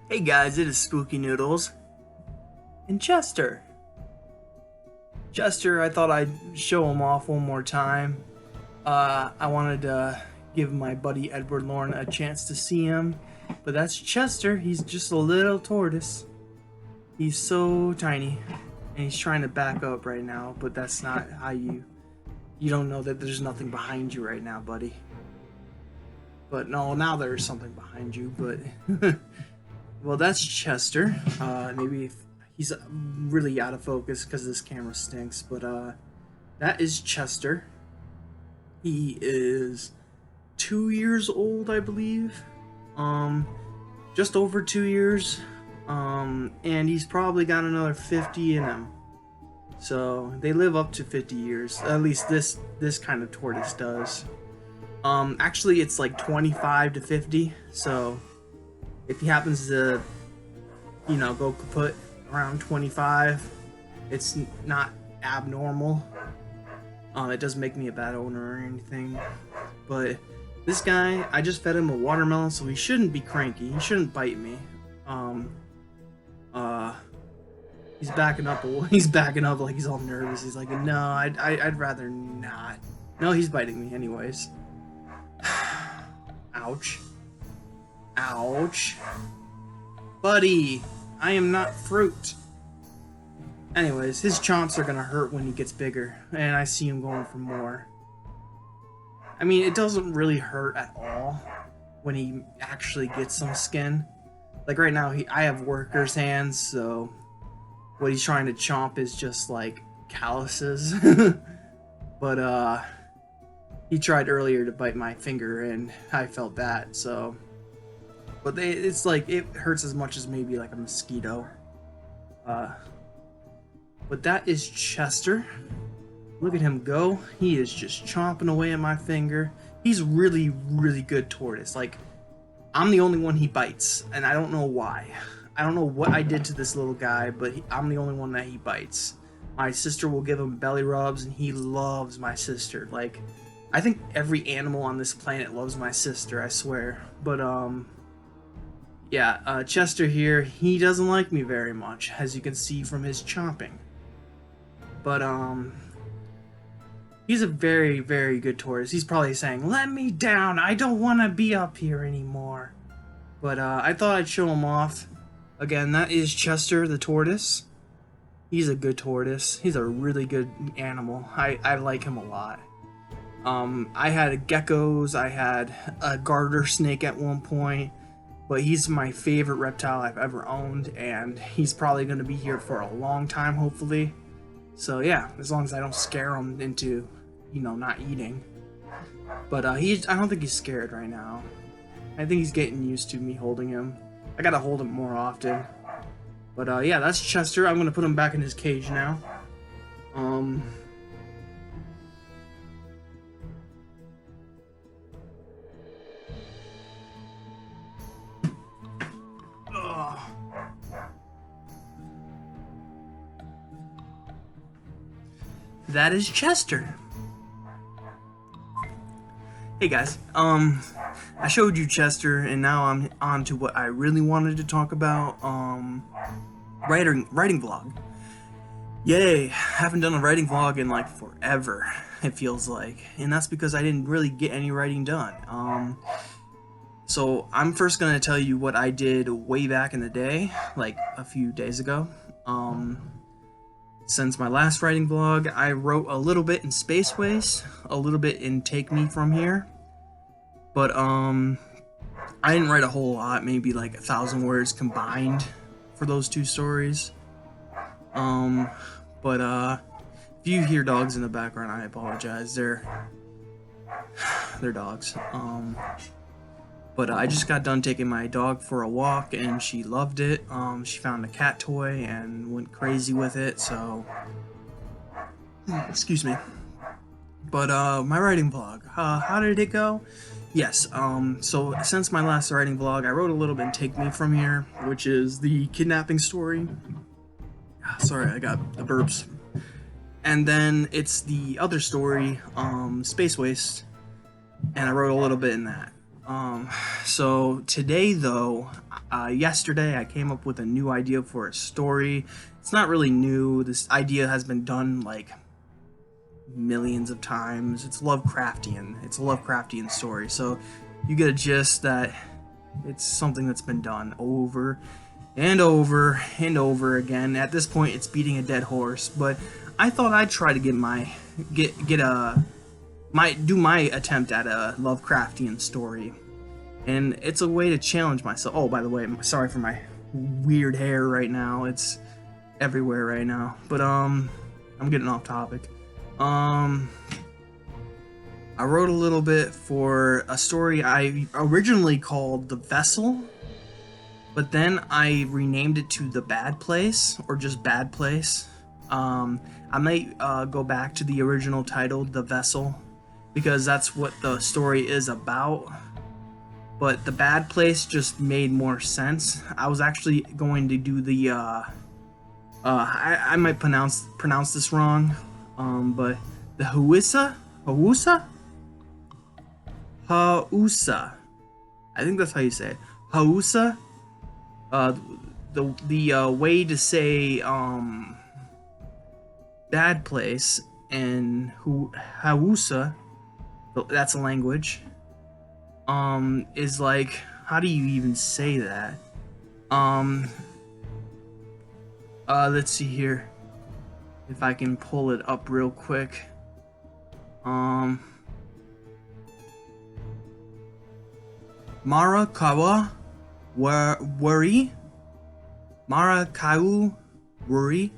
Hey guys, it is Spooky Noodles and Chester. Chester, I thought I'd show him off one more time. I wanted to give my buddy Edward Lorne a chance to see him, but that's Chester. He's just a little tortoise. He's so tiny, and he's trying to back up right now, but that's not how you don't know that there's nothing behind you right now, buddy. But no, now there's something behind you, but well, that's Chester. Maybe if he's really out of focus because this camera stinks, but that is Chester. He is 2 years old, I believe. Just over 2 years. And he's probably got another 50 in him. So they live up to 50 years. At least this kind of tortoise does. Actually, it's like 25 to 50. So if he happens to, go kaput around 25, it's not abnormal. It doesn't make me a bad owner or anything. But this guy, I just fed him a watermelon, so he shouldn't be cranky. He shouldn't bite me. He's backing up. He's backing up like he's all nervous. He's like, no, I'd rather not. No, he's biting me anyways. Ouch. Ouch. Buddy, I am not fruit. Anyways, his chomps are gonna hurt when he gets bigger, and I see him going for more. I mean, it doesn't really hurt at all when he actually gets some skin. Like right now, I have worker's hands, so what he's trying to chomp is just like calluses. But he tried earlier to bite my finger, and I felt that. So, but it's like it hurts as much as maybe like a mosquito. But that is Chester. Look at him go. He is just chomping away at my finger. He's really, really good tortoise. Like, I'm the only one he bites, and I don't know why. I don't know what I did to this little guy, but I'm the only one that he bites. My sister will give him belly rubs, and he loves my sister. Like, I think every animal on this planet loves my sister, I swear. But, yeah, Chester here, he doesn't like me very much, as you can see from his chomping. But, he's a very, very good tortoise. He's probably saying, let me down, I don't want to be up here anymore. But, I thought I'd show him off. Again, that is Chester the tortoise. He's a good tortoise. He's a really good animal. I like him a lot. I had geckos, I had a garter snake at one point, but he's my favorite reptile I've ever owned, and he's probably going to be here for a long time, hopefully. So yeah, as long as I don't scare him into, not eating. But I don't think he's scared right now. I think he's getting used to me holding him. I gotta hold him more often. But yeah, that's Chester. I'm gonna put him back in his cage now. That is Chester. Hey guys, I showed you Chester, and now I'm on to what I really wanted to talk about. Writing vlog. Yay! Haven't done a writing vlog in like forever. It feels like, and that's because I didn't really get any writing done. So I'm first gonna tell you what I did way back in the day, like a few days ago. Since my last writing vlog, I wrote a little bit in Space Waste, a little bit in Take Me From Here, but I didn't write a whole lot, maybe like 1,000 words combined for those two stories. But if you hear dogs in the background, I apologize. They're dogs. But I just got done taking my dog for a walk, and she loved it. She found a cat toy and went crazy with it, so... Excuse me. But, my writing vlog. How did it go? Yes, so since my last writing vlog, I wrote a little bit in Take Me From Here, which is the kidnapping story. Sorry, I got the burps. And then it's the other story, Space Waste, and I wrote a little bit in that. So today though, yesterday I came up with a new idea for a story. It's not really new. This idea has been done like millions of times. It's Lovecraftian. It's a Lovecraftian story. So you get a gist that it's something that's been done over and over and over again. At this point, it's beating a dead horse. But I thought I'd try to do my attempt at a Lovecraftian story, and it's a way to challenge myself. Oh, by the way, I'm sorry for my weird hair right now. It's everywhere right now. But I'm getting off topic. I wrote a little bit for a story I originally called The Vessel, but then I renamed it to The Bad Place, or just Bad Place. I might go back to the original title, The Vessel, because that's what the story is about. But The Bad Place just made more sense. I was actually going to do the I might pronounce this wrong, but the Hausa. I think that's how you say it. Hausa. The way to say bad place and Hausa, that's a language. Is like, how do you even say that? Let's see here if I can pull it up real quick. Marakawa Wuri. Marakau Wuri.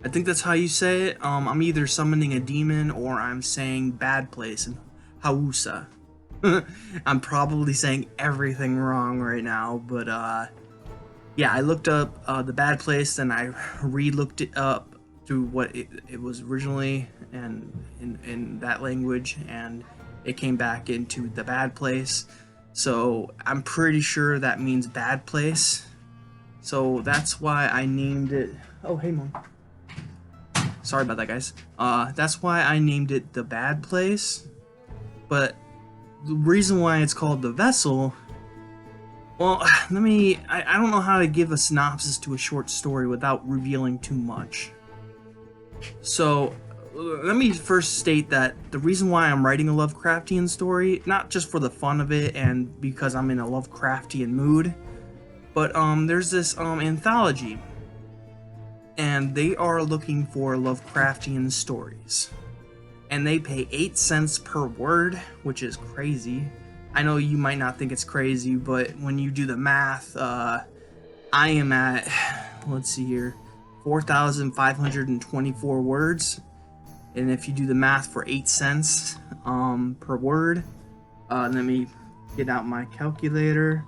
I think that's how you say it. I'm either summoning a demon or I'm saying bad place in Hausa. I'm probably saying everything wrong right now, but yeah, I looked up the bad place and I re-looked it up to what it was originally and in that language, and it came back into the bad place. So I'm pretty sure that means bad place. So that's why I named it. Oh, hey, Mom. Sorry about that, guys. That's why I named it The Bad Place. But the reason why it's called The Vessel, well, I don't know how to give a synopsis to a short story without revealing too much. So let me first state that the reason why I'm writing a Lovecraftian story, not just for the fun of it and because I'm in a Lovecraftian mood, but there's this anthology, and they are looking for Lovecraftian stories, and they pay 8 cents per word, which is crazy. I know you might not think it's crazy, but when you do the math, I am at, let's see here, 4,524 words. And if you do the math for 8 cents per word, let me get out my calculator.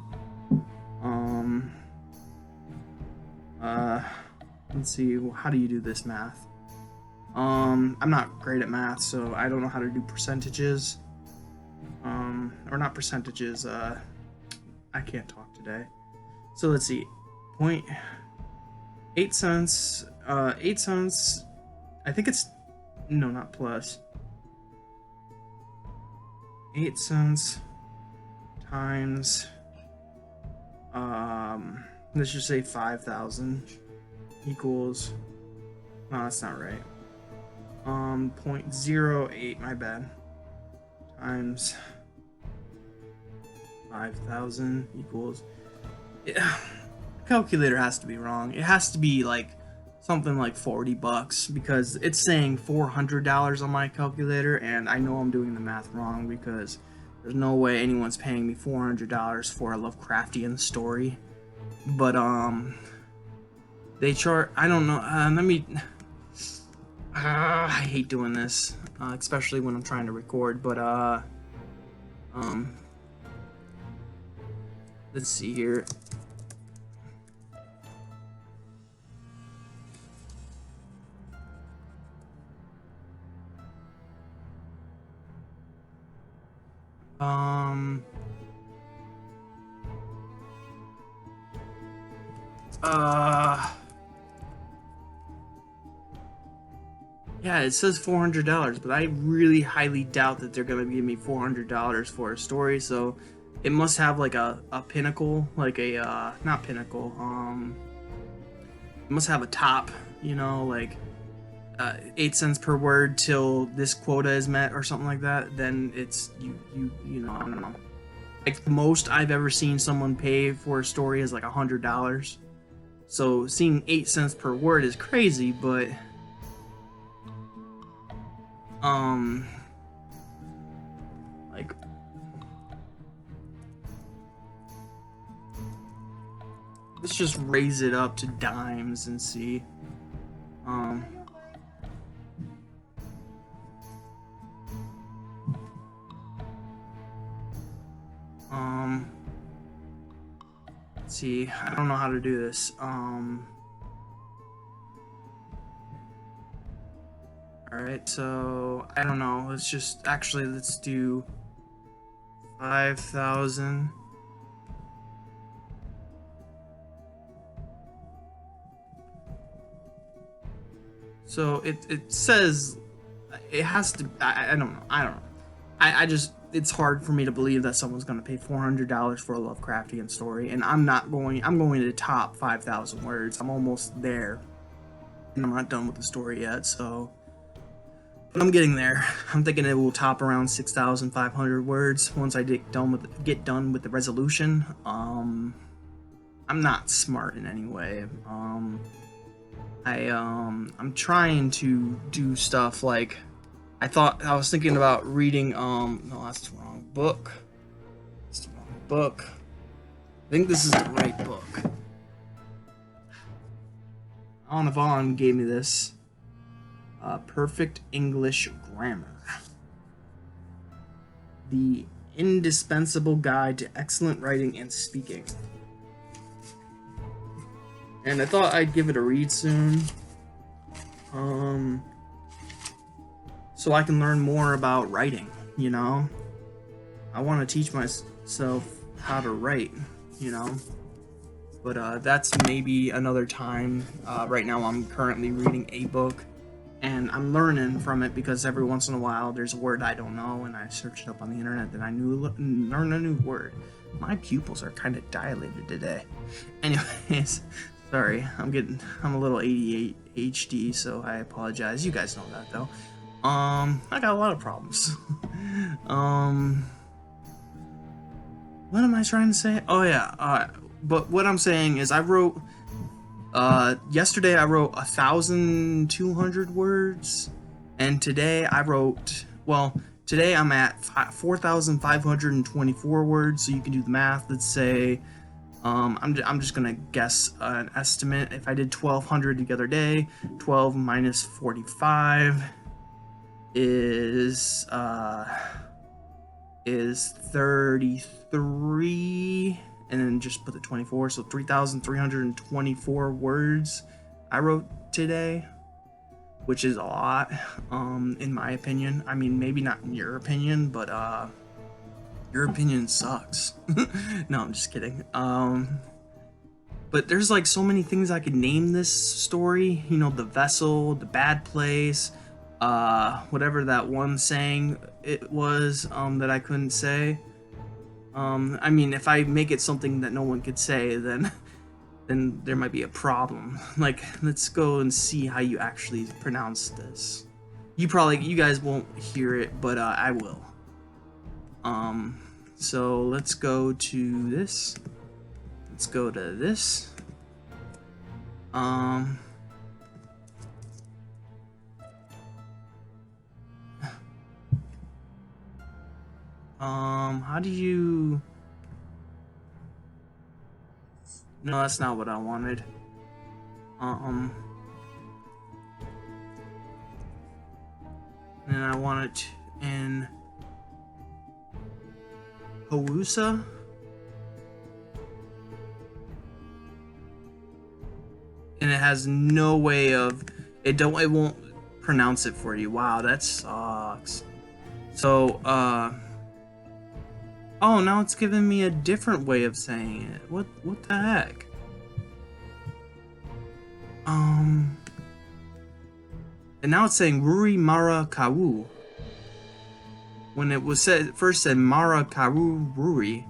Let's see, how do you do this math? I'm not great at math, so I don't know how to do percentages. Or not percentages, I can't talk today. So let's see, 8 cents, 8 cents, I think it's, no, not plus. 8 cents times, let's just say 5,000 equals, no, that's not right. 0.08, my bad, times 5,000 equals, yeah, calculator has to be wrong. It has to be like something like $40 because it's saying $400 on my calculator, and I know I'm doing the math wrong because there's no way anyone's paying me $400 for a Lovecraftian story. But they chart, I don't know, I hate doing this, especially when I'm trying to record, but let's see here. Yeah, it says $400, but I really highly doubt that they're gonna give me $400 for a story, so it must have like a pinnacle, like a not pinnacle. It must have a top, you know, like 8 cents per word till this quota is met or something like that. Then it's you know, I don't know. Like the most I've ever seen someone pay for a story is like $100. So seeing 8 cents per word is crazy, but like let's just raise it up to dimes and see. Let's see, I don't know how to do this. Alright, so I don't know. Let's do 5,000. So it says it has to. I don't know. I just, it's hard for me to believe that someone's going to pay $400 for a Lovecraftian story, and I'm going to top 5,000 words. I'm almost there, and I'm not done with the story yet. So, but I'm getting there. I'm thinking it will top around 6,500 words once I get done with the resolution. I'm not smart in any way. I'm trying to do stuff like I was thinking about reading no, that's the wrong book. It's the wrong book. I think this is the right book. Anna Vaughn gave me this. Perfect English Grammar. The indispensable guide to excellent writing and speaking. And I thought I'd give it a read soon. So I can learn more about writing, you know? I want to teach myself how to write, you know? But that's maybe another time. Right now I'm currently reading a book, and I'm learning from it because every once in a while there's a word I don't know, and I search it up on the internet, then I learn a new word. My pupils are kind of dilated today. Anyways, sorry, I'm a little ADHD, so I apologize. You guys know that though. I got a lot of problems. What am I trying to say? Oh yeah, but what I'm saying is yesterday I wrote 1,200 words, and today today I'm at 4,524 words, so you can do the math. Let's say, I'm just gonna guess an estimate. If I did 1,200 the other day, 12 minus 45 is 33, and then just put the 24, so 3,324 words I wrote today, which is a lot, in my opinion. I mean, maybe not in your opinion, but your opinion sucks. No, I'm just kidding. But there's like so many things I could name this story. You know, the vessel, the bad place, whatever that one saying it was, that I couldn't say. I mean, if I make it something that no one could say, then there might be a problem. Like, let's go and see how you actually pronounce this. You guys won't hear it, but I will. So let's go to this. Let's go to this. How do you... No, that's not what I wanted. And I want it in Hawusa. And it has no way of it won't pronounce it for you. Wow, that sucks. So oh, now it's giving me a different way of saying it. What the heck? And now it's saying Ruri Mara Kawu. When it was first said Mara Kawu Ruri.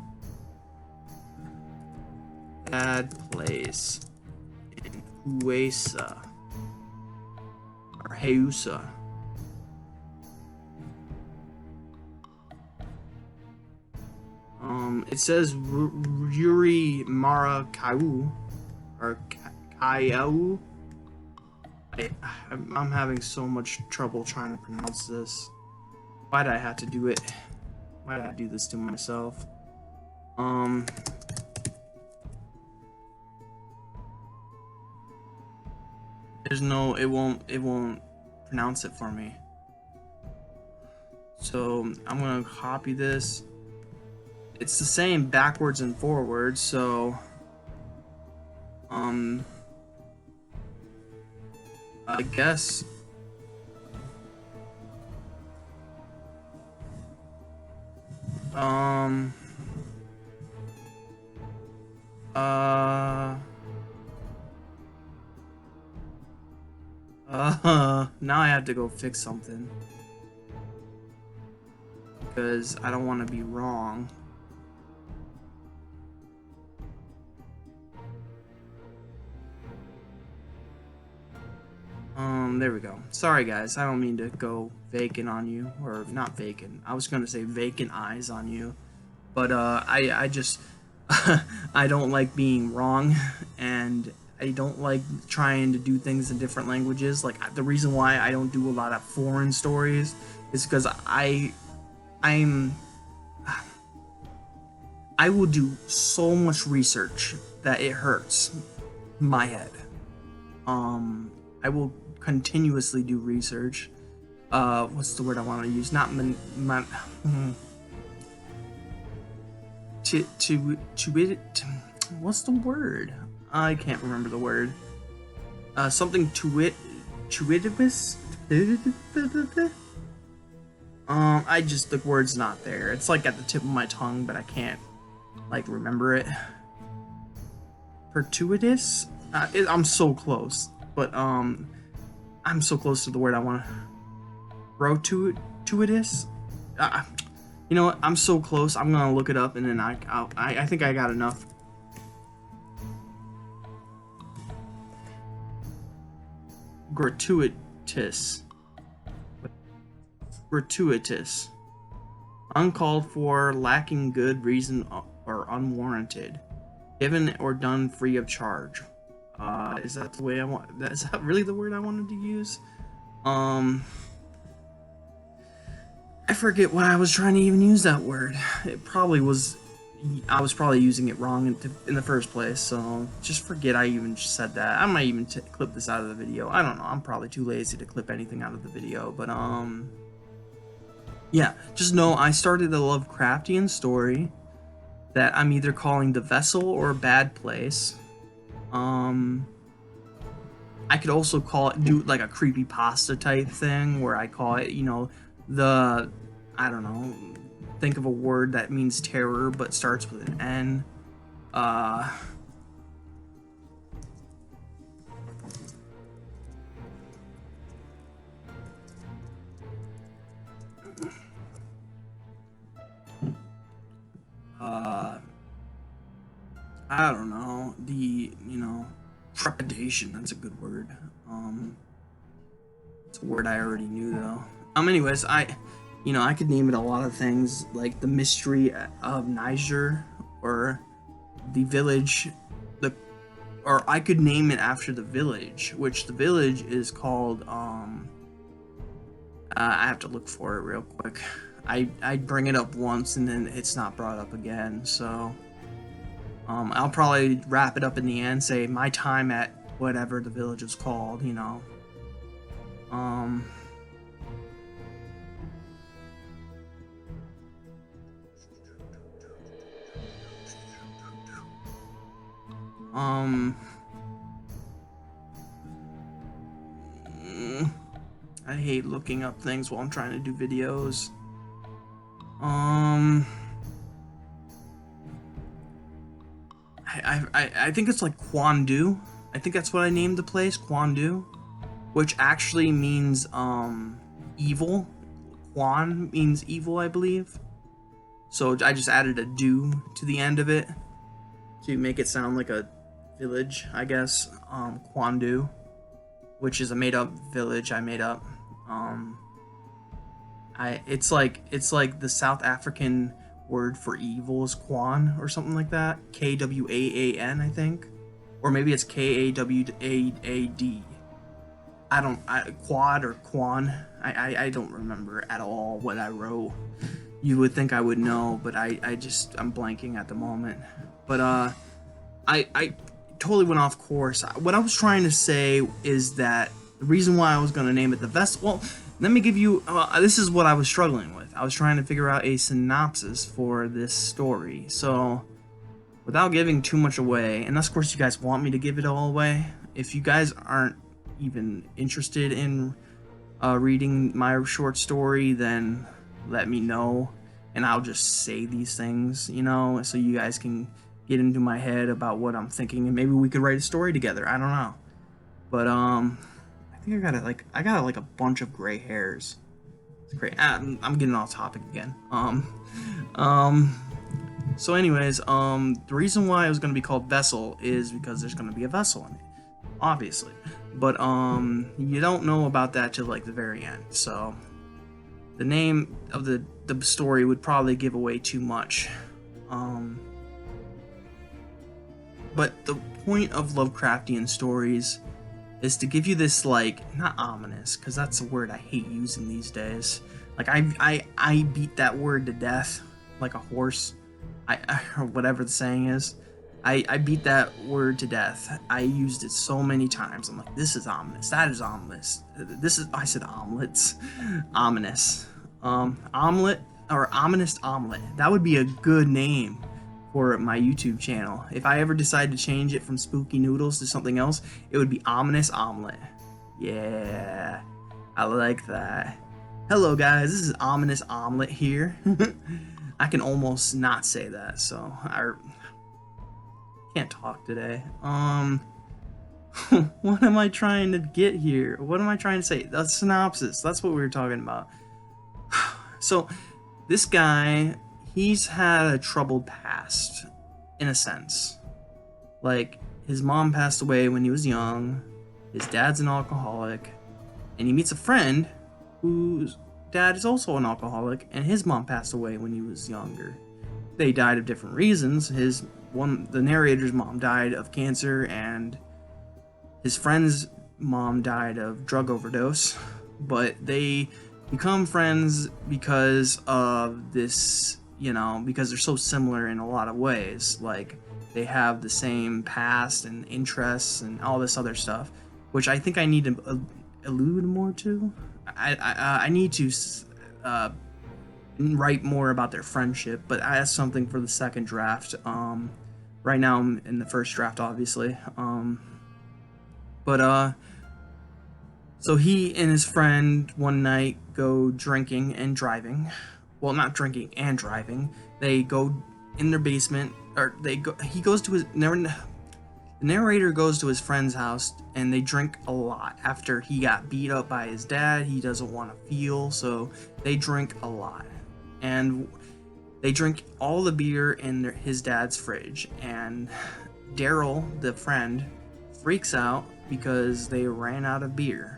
bad place in Huesa or Heusa. It says Yuri Mara Kau or Kayau. I'm having so much trouble trying to pronounce this. Why did I have to do it? Why did I do this to myself? There's no, it won't pronounce it for me. So I'm gonna copy this. It's the same backwards and forwards, so I guess now I have to go fix something because I don't want to be wrong. There we go. Sorry guys, I don't mean to go vacant on you, or not vacant. I was gonna say vacant eyes on you, but I just I don't like being wrong, and I don't like trying to do things in different languages. Like the reason why I don't do a lot of foreign stories is because I will do so much research that it hurts my head. I will continuously do research. What's the word I want to use? Not what's the word? I can't remember the word. Something tuitivus. The word's not there. It's like at the tip of my tongue, but I can't like remember it. Pertuitous. I'm so close, but I'm so close to the word I want. Gratuitous. You know what? I'm so close. I'm gonna look it up, and then I think I got enough. Gratuitous. Gratuitous. Uncalled for, lacking good reason, or unwarranted. Given or done free of charge. Is that the way I want? Is that really the word I wanted to use? I forget why I was trying to even use that word. It probably was. I was probably using it wrong in the first place. So just forget I even said that. I might even clip this out of the video. I don't know. I'm probably too lazy to clip anything out of the video. But yeah. Just know I started a Lovecraftian story that I'm either calling The Vessel or Bad Place. I could also do like a creepypasta type thing where I call it, you know, I don't know, think of a word that means terror but starts with an N. I don't know, trepidation, that's a good word. It's a word I already knew though. Anyways, I could name it a lot of things, like the mystery of Niger, or the village, or I could name it after the village, which the village is called, I have to look for it real quick. I bring it up once and then it's not brought up again, so I'll probably wrap it up in the end, say my time at whatever the village is called, you know. I hate looking up things while I'm trying to do videos. I think it's like Kwandu. I think that's what I named the place, Kwandu, which actually means evil. Kwan means evil, I believe. So I just added a do to the end of it. to make it sound like a village, I guess. Kwandu, which is a made-up village I made up. It's like the South African word for evil is Kwan or something like that. Kwaaan, I think, or maybe it's Kawaad. Quad or Quan. I don't remember at all what I wrote. You would think I would know, but I'm blanking at the moment. But I totally went off course. What I was trying to say is that the reason why I was going to name it the Vessel. Well, let me give you. This is what I was struggling with. I was trying to figure out a synopsis for this story. So, without giving too much away, and of course you guys want me to give it all away. If you guys aren't even interested in reading my short story, then let me know, and I'll just say these things, so you guys can get into my head about what I'm thinking, and maybe we could write a story together. I don't know, but I think I got a bunch of gray hairs. It's great. I'm getting off topic again. So anyways, the reason why it was going to be called Vessel is because there's going to be a vessel in it, obviously. But you don't know about that till like the very end. So the name of the story would probably give away too much. But the point of Lovecraftian stories is to give you this, like, not ominous, because that's a word I hate using these days. Like, I beat that word to death like a horse, or whatever the saying is. I beat that word to death. I used it so many times. I'm like, this is ominous, that is ominous. I said omelets. Ominous. Omelet, or ominous omelet. That would be a good name for my YouTube channel. If I ever decide to change it from Spooky Noodles to something else, it would be Ominous Omelet. Yeah, I like that. Hello guys, this is Ominous Omelet here. I can almost not say that, so I can't talk today. What am I trying to get here? What am I trying to say? The synopsis, that's what we were talking about. So, this guy, he's had a troubled past, in a sense. Like, his mom passed away when he was young, his dad's an alcoholic, and he meets a friend whose dad is also an alcoholic, and his mom passed away when he was younger. They died of different reasons. The narrator's mom died of cancer, and his friend's mom died of drug overdose, but they become friends because of this, because they're so similar in a lot of ways. Like, they have the same past and interests and all this other stuff, which I think I need to allude more to. I need to write more about their friendship, but that's something for the second draft. Right now I'm in the first draft, obviously. So he and his friend one night go drinking and driving. Well, not drinking and driving. They go in their basement, or he goes to the narrator goes to his friend's house, and they drink a lot. After he got beat up by his dad, he doesn't want to feel, so they drink a lot. And they drink all the beer in his dad's fridge, and Daryl, the friend, freaks out because they ran out of beer.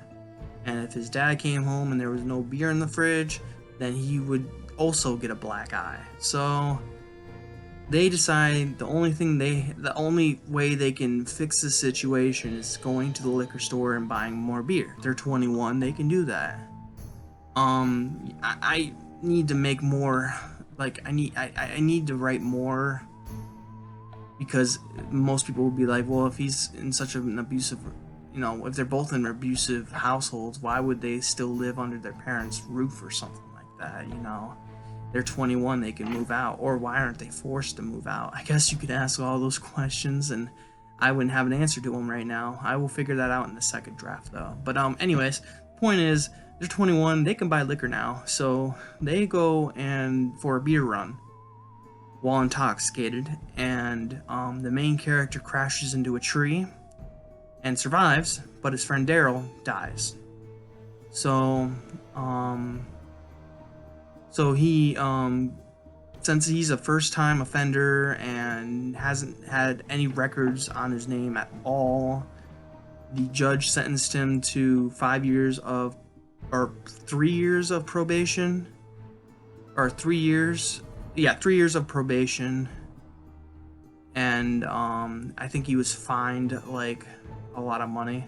And if his dad came home and there was no beer in the fridge, then he would also get a black eye. So they decide the only way they can fix the situation is going to the liquor store and buying more beer. They're 21, they can do that. I need to make more, I need to write more, because most people will be like, well, if he's in such an abusive, if they're both in abusive households, why would they still live under their parents' roof or something like that, They're 21, they can move out, or why aren't they forced to move out? I guess you could ask all those questions, and I wouldn't have an answer to them right now. I will figure that out in the second draft, though. But anyways, the point is, they're 21, they can buy liquor now, so they go for a beer run while intoxicated, and the main character crashes into a tree and survives, but his friend Daryl dies. So he since he's a first-time offender and hasn't had any records on his name at all, the judge sentenced him to 5 years of, or 3 years of probation, or 3 years, yeah, 3 years of probation, and I think he was fined like a lot of money.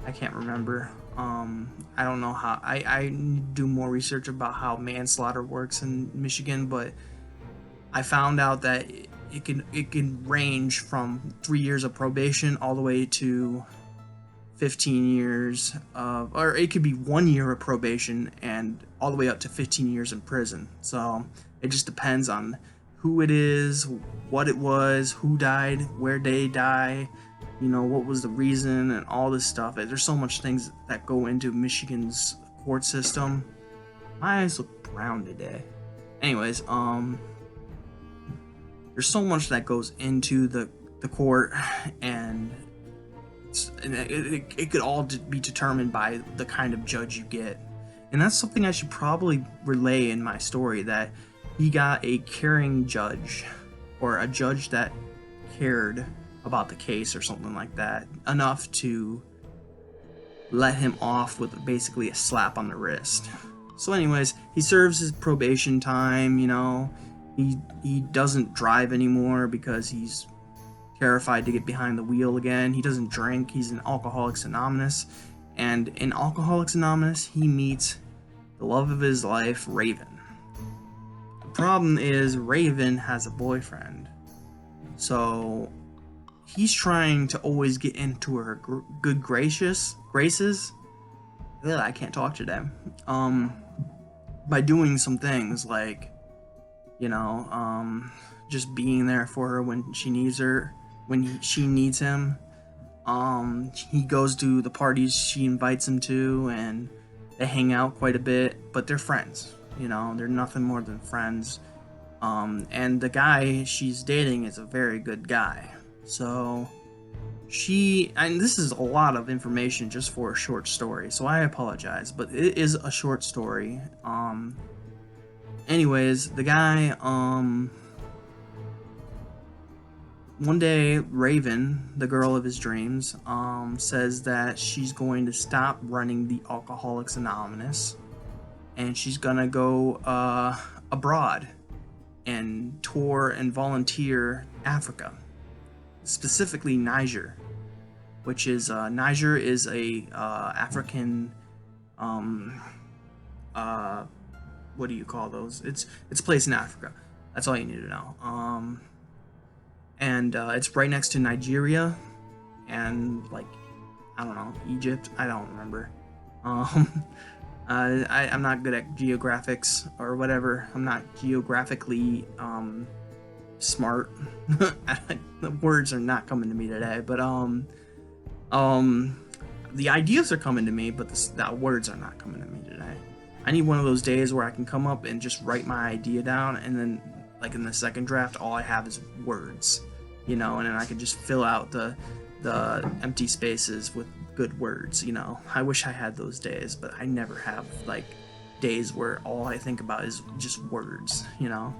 I can't remember. I don't know how. I do more research about how manslaughter works in Michigan, but I found out that it can range from 3 years of probation all the way to 15 years of, or it could be 1 year of probation and all the way up to 15 years in prison. So it just depends on who it is, what it was, who died, where they die, you know, what was the reason, and all this stuff. There's so much things that go into Michigan's court system. My eyes look brown today. Anyways, there's so much that goes into the court, and it could all be determined by the kind of judge you get. And that's something I should probably relay in my story, that he got a caring judge, or a judge that cared about the case or something like that, enough to let him off with basically a slap on the wrist. So anyways, he serves his probation time, you know. He doesn't drive anymore because he's terrified to get behind the wheel again. He doesn't drink. He's in Alcoholics Anonymous. And in Alcoholics Anonymous, he meets the love of his life, Raven. The problem is Raven has a boyfriend. So he's trying to always get into her good graces. Ugh, I can't talk to them. By doing some things like, you know, just being there for her when she needs her, when she needs him. He goes to the parties she invites him to, and they hang out quite a bit, but they're friends, you know, they're nothing more than friends. And the guy she's dating is a very good guy. So and this is a lot of information just for a short story, so I apologize, but it is a short story. Anyways, the guy, one day, Raven, the girl of his dreams, says that she's going to stop running the Alcoholics Anonymous, and she's gonna go abroad and tour and volunteer Africa, specifically Niger, which is Niger is a African, what do you call those? It's a place in Africa. That's all you need to know. And it's right next to Nigeria and, like, I don't know, Egypt. I don't remember. I'm not good at geographics or whatever. I'm not geographically smart. The words are not coming to me today, but the ideas are coming to me, but the words are not coming to me today. I need one of those days where I can come up and just write my idea down, and then, like, in the second draft, all I have is words, you know, and then I can just fill out the empty spaces with good words, you know. I wish I had those days, but I never have, like, days where all I think about is just words, you know.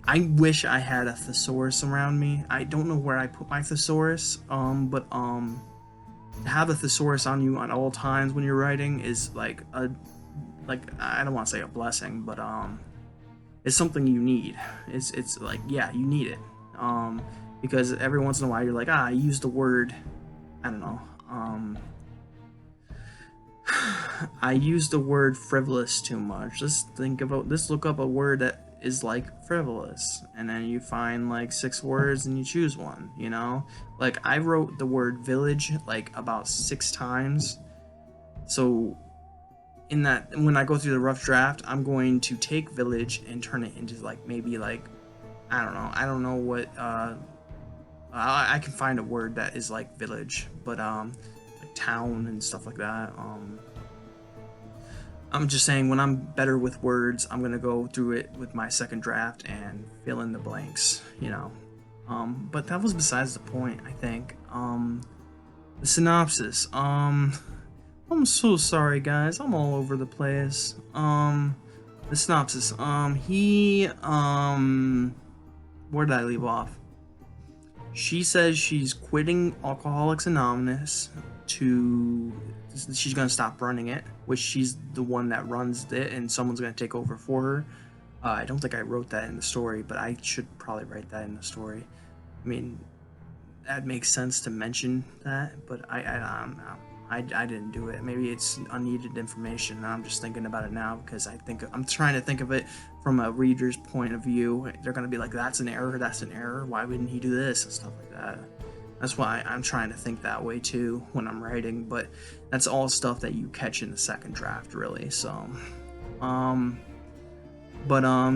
I wish I had a thesaurus around me. I don't know where I put my thesaurus, but to have a thesaurus on you at all times when you're writing is like I don't want to say a blessing, but it's something you need. It's like, yeah, you need it, because every once in a while you're like, I used the word, I don't know, I used the word frivolous too much. Let's look up a word that is like frivolous, and then you find like 6 words and you choose one, you know. Like, I wrote the word village like about 6 times, so in that, when I go through the rough draft, I'm going to take village and turn it into, like, maybe, like, I don't know what, I can find a word that is like village, but like town and stuff like that. I'm just saying, when I'm better with words, I'm gonna go through it with my second draft and fill in the blanks, you know. But that was besides the point, I think. The synopsis. I'm so sorry, guys. I'm all over the place. The synopsis. Where did I leave off? She says she's quitting Alcoholics Anonymous she's gonna stop running it, which she's the one that runs it, and someone's gonna take over for her. I don't think I wrote that in the story, but I should probably write that in the story. I mean, that makes sense to mention that, but I didn't do it. Maybe it's unneeded information, and I'm just thinking about it now because I'm trying to think of it from a reader's point of view. They're gonna be like, "That's an error. That's an error. Why wouldn't he do this?" and stuff like that. That's why I'm trying to think that way too when I'm writing. But that's all stuff that you catch in the second draft, really. So,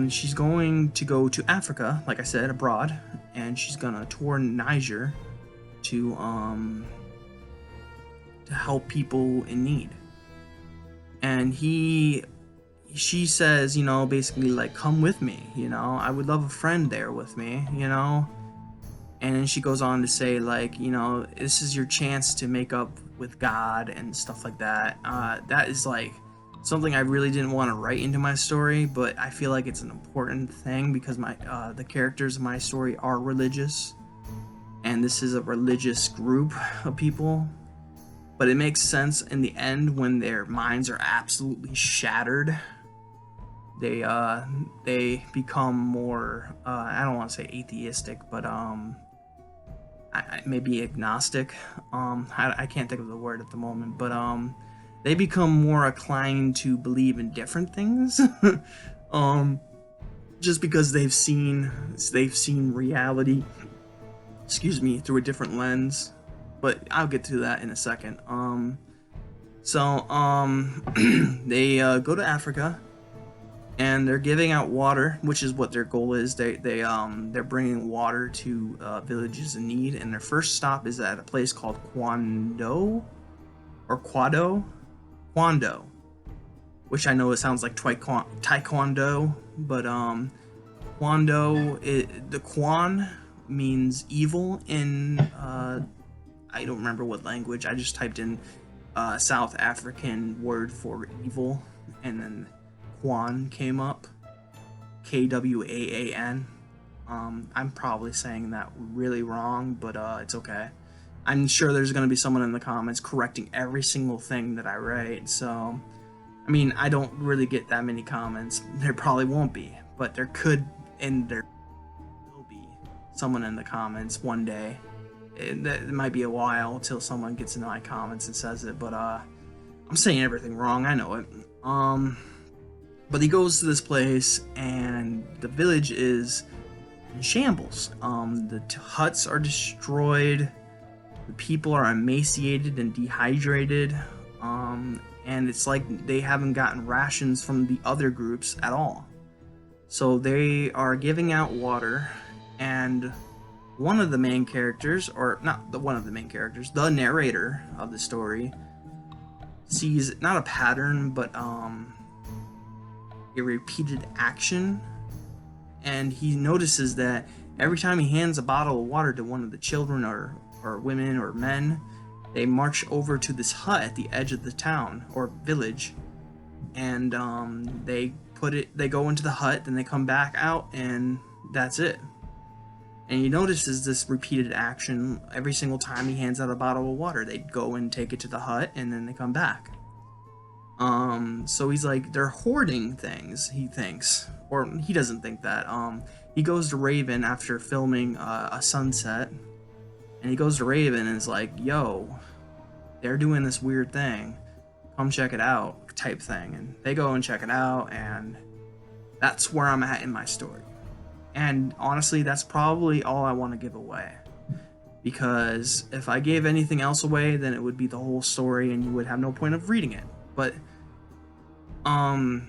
she's going to go to Africa, like I said, abroad, and she's gonna tour Niger to help people in need. And she says, basically like, come with me, I would love a friend there with me, and then she goes on to say, like, this is your chance to make up with God and stuff like that. That is like something I really didn't want to write into my story, but I feel like it's an important thing because the characters in my story are religious, and this is a religious group of people. But it makes sense in the end when their minds are absolutely shattered. They become more I don't want to say atheistic, but maybe agnostic. I can't think of the word at the moment, but they become more inclined to believe in different things. Just because they've seen reality, through a different lens. But I'll get to that in a second. They go to Africa, and they're giving out water, which is what their goal is. They're bringing water to villages in need, and their first stop is at a place called Quando, which I know it sounds like taekwondo, but Quando, the Quan means evil in I don't remember what language. I just typed in South African word for evil, and then Kwan came up. Kwaan. I'm probably saying that really wrong, but it's okay. I'm sure there's going to be someone in the comments correcting every single thing that I write, so I mean, I don't really get that many comments. There probably won't be, but there could, and there will be someone in the comments one day. It might be a while till someone gets into my comments and says it, but I'm saying everything wrong, I know it. But he goes to this place, and the village is in shambles. The huts are destroyed, the people are emaciated and dehydrated, and it's like they haven't gotten rations from the other groups at all. So they are giving out water, and one of the main characters, or not one of the main characters, the narrator of the story, sees not a pattern, but a repeated action, and he notices that every time he hands a bottle of water to one of the children or women or men, they march over to this hut at the edge of the town or village, and they go into the hut, then they come back out, and that's it. And he notices this repeated action every single time he hands out a bottle of water. They go and take it to the hut, and then they come back. So he's like, they're hoarding things, he thinks. Or he doesn't think that. He goes to Raven after filming a sunset. And he goes to Raven and is like, yo, they're doing this weird thing. Come check it out, type thing. And they go and check it out, and that's where I'm at in my story. And honestly, that's probably all I want to give away. Because if I gave anything else away, then it would be the whole story and you would have no point of reading it. But I'm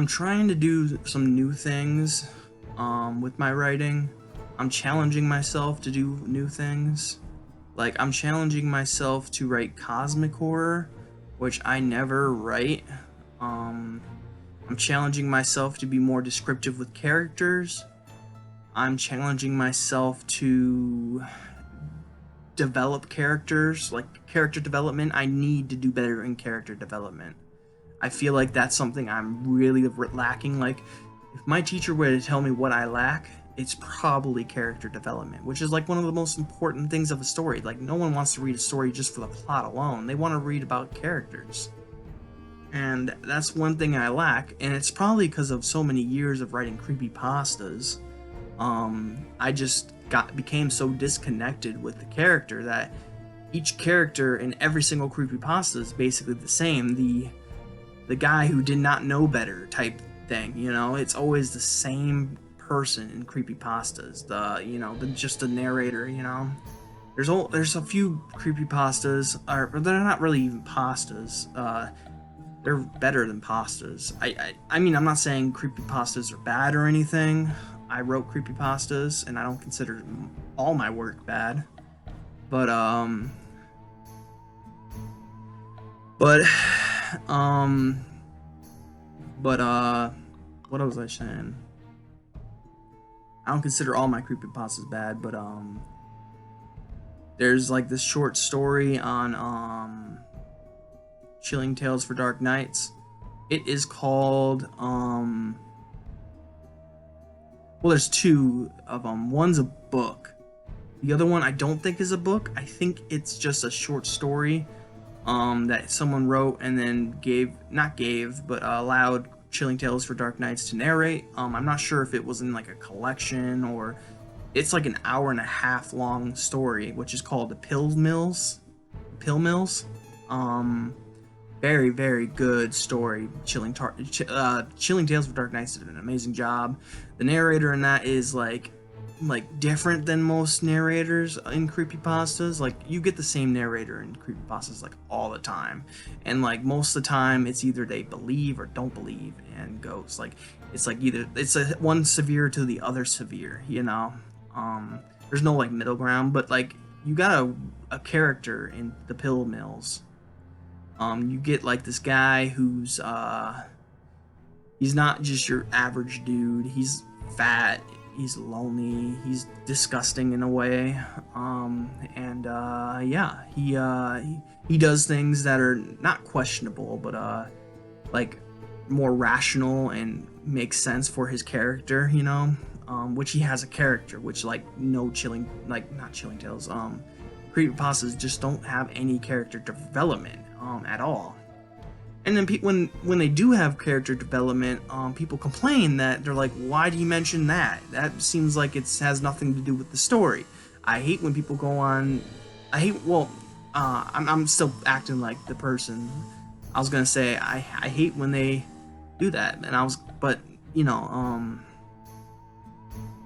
trying to do some new things with my writing. I'm challenging myself to do new things. Like, I'm challenging myself to write cosmic horror, which I never write. I'm challenging myself to be more descriptive with characters. I'm challenging myself to develop characters, like character development. I need to do better in character development. I feel like that's something I'm really lacking. Like, if my teacher were to tell me what I lack, it's probably character development, which is like one of the most important things of a story. Like, no one wants to read a story just for the plot alone. They want to read about characters. And that's one thing I lack, and it's probably because of so many years of writing creepypastas. I just became so disconnected with the character that each character in every single creepypasta is basically the same. The guy who did not know better type thing, you know, it's always the same person in creepypastas. Just the narrator, you know. There's a few creepypastas, or they're not really even pastas. They're better than pastas. I mean, I'm not saying creepypastas are bad or anything. I wrote creepypastas, and I don't consider all my work bad. But what was I saying? I don't consider all my creepypastas bad, but there's like this short story on Chilling Tales for Dark Nights. It is called well, there's two of them. One's a book. The other one I don't think is a book. I think it's just a short story that someone wrote and then allowed Chilling Tales for Dark Nights to narrate. I'm not sure if it was in like a collection or it's like an hour and a half long story, which is called The Pill Mills. Very, very good story. Chilling Tales for Dark Nights did an amazing job. The narrator in that is like different than most narrators in creepypastas. Like, you get the same narrator in creepypastas like all the time, and like most of the time it's either they believe or don't believe and goes like it's like either it's one severe to the other severe, you know. There's no like middle ground, but like you got a character in The Pill Mills. You get like this guy who's he's not just your average dude. He's fat, he's lonely, he's disgusting in a way, he does things that are not questionable, but like more rational and makes sense for his character, you know. Which he has a character, which like not Chilling Tales, creepypastas just don't have any character development at all. And then when they do have character development, people complain that they're like, why do you mention that? That seems like it has nothing to do with the story. I hate when people go on. I'm still acting like the person. I was gonna say I hate when they do that,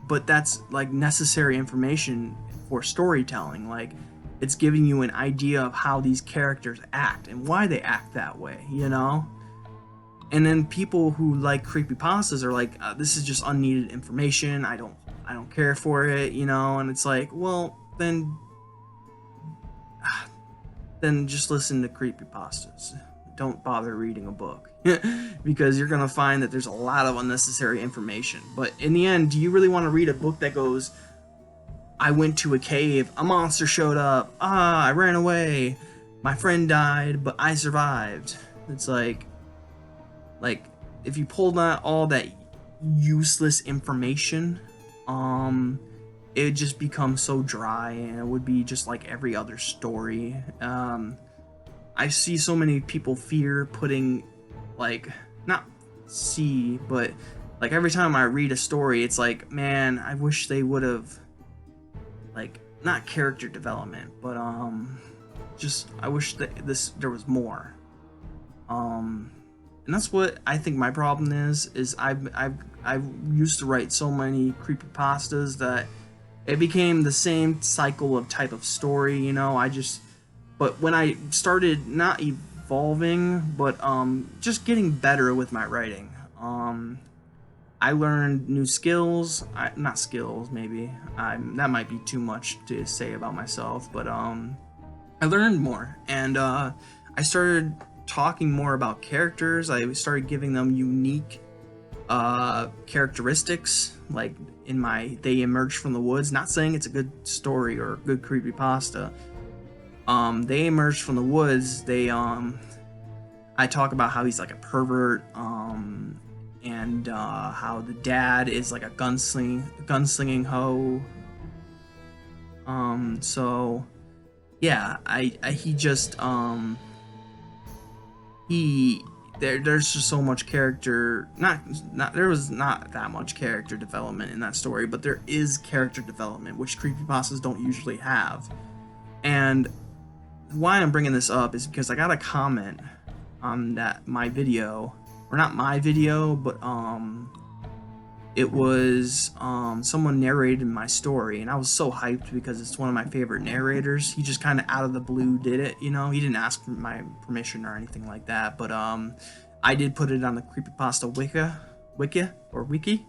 but that's like necessary information for storytelling. Like, it's giving you an idea of how these characters act and why they act that way, you know? And then people who like creepypastas are like, this is just unneeded information. I don't care for it, you know? And it's like, well, then just listen to creepypastas. Don't bother reading a book because you're going to find that there's a lot of unnecessary information. But in the end, do you really want to read a book that goes, I went to a cave, a monster showed up, I ran away, my friend died, but I survived? It's like if you pulled out all that useless information, it would just become so dry, and it would be just like every other story. I see so many people fear putting, like, not see, but like every time I read a story, it's like, man, I wish they would have, like, not character development, but just I wish that there was more. And that's what I think my problem is I've used to write so many creepypastas that it became the same cycle of type of story, you know. But when I started not evolving, but just getting better with my writing, I learned new skills. Not skills, maybe. That might be too much to say about myself, but I learned more, and I started talking more about characters. I started giving them unique characteristics, like they emerged from the woods. Not saying it's a good story or a good creepypasta. They emerged from the woods. I talk about how he's like a pervert, and how the dad is like a gunslinging hoe. So yeah, he just there's just so much character. Not there was not that much character development in that story, but there is character development, which creepypastas don't usually have. And why I'm bringing this up is because I got a comment on my video, or not my video, but it was someone narrated my story, and I was so hyped because it's one of my favorite narrators. He just kind of out of the blue did it, you know. He didn't ask for my permission or anything like that, but I did put it on the creepypasta wiki,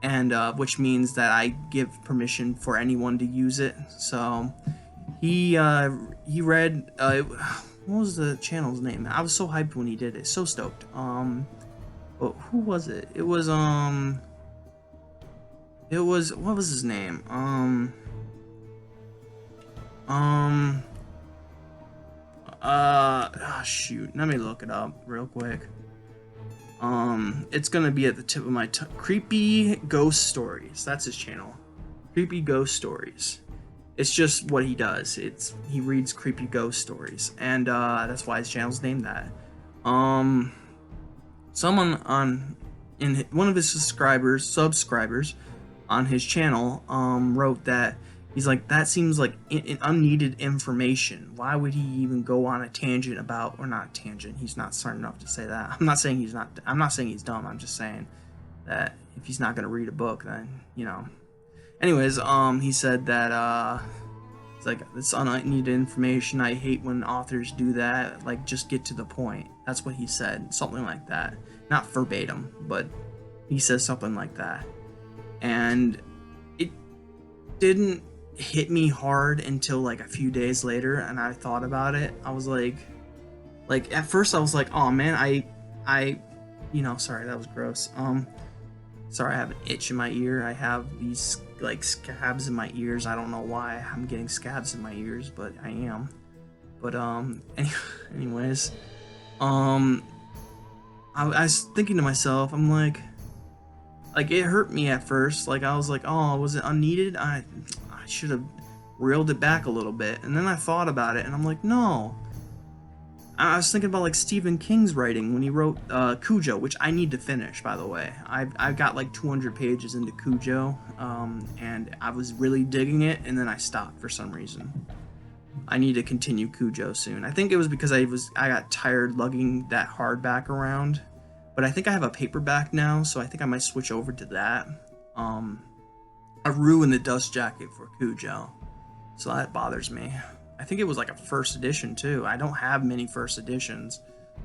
and which means that I give permission for anyone to use it. So he read what was the channel's name? I was so hyped when he did it, so stoked. But who was it? It was what was his name? Shoot, let me look it up real quick. It's gonna be at the tip of my tongue. Creepy Ghost Stories. That's his channel. Creepy Ghost Stories. It's just what he does. He reads creepy ghost stories, and that's why his channel's named that. Someone in one of his subscribers on his channel wrote that he's like, that seems like unneeded information. Why would he even go on a tangent about, or not tangent? He's not smart enough to say that. I'm not saying he's dumb. I'm just saying that if he's not gonna read a book, then you know. Anyways, he said that it's like, it's unneeded information. I hate when authors do that. Like, just get to the point. That's what he said, something like that. Not verbatim, but he says something like that. And it didn't hit me hard until like a few days later, and I thought about it. I was like at first I was like, oh man, I you know, sorry, that was gross. Sorry, I have an itch in my ear. I have these like scabs in my ears. I don't know why I'm getting scabs in my ears, but I am. But anyways, I was thinking to myself, I'm like it hurt me at first. Like I was like, oh, was it unneeded? I should have reeled it back a little bit. And then I thought about it, and I'm like, no. I was thinking about like Stephen King's writing when he wrote Cujo, which I need to finish, by the way. I've got like 200 pages into Cujo, and I was really digging it, and then I stopped for some reason. I need to continue Cujo soon. I think it was because I got tired lugging that hardback around, but I think I have a paperback now, so I think I might switch over to that. I ruined the dust jacket for Cujo, so that bothers me. I think it was like a first edition too. I don't have many first editions,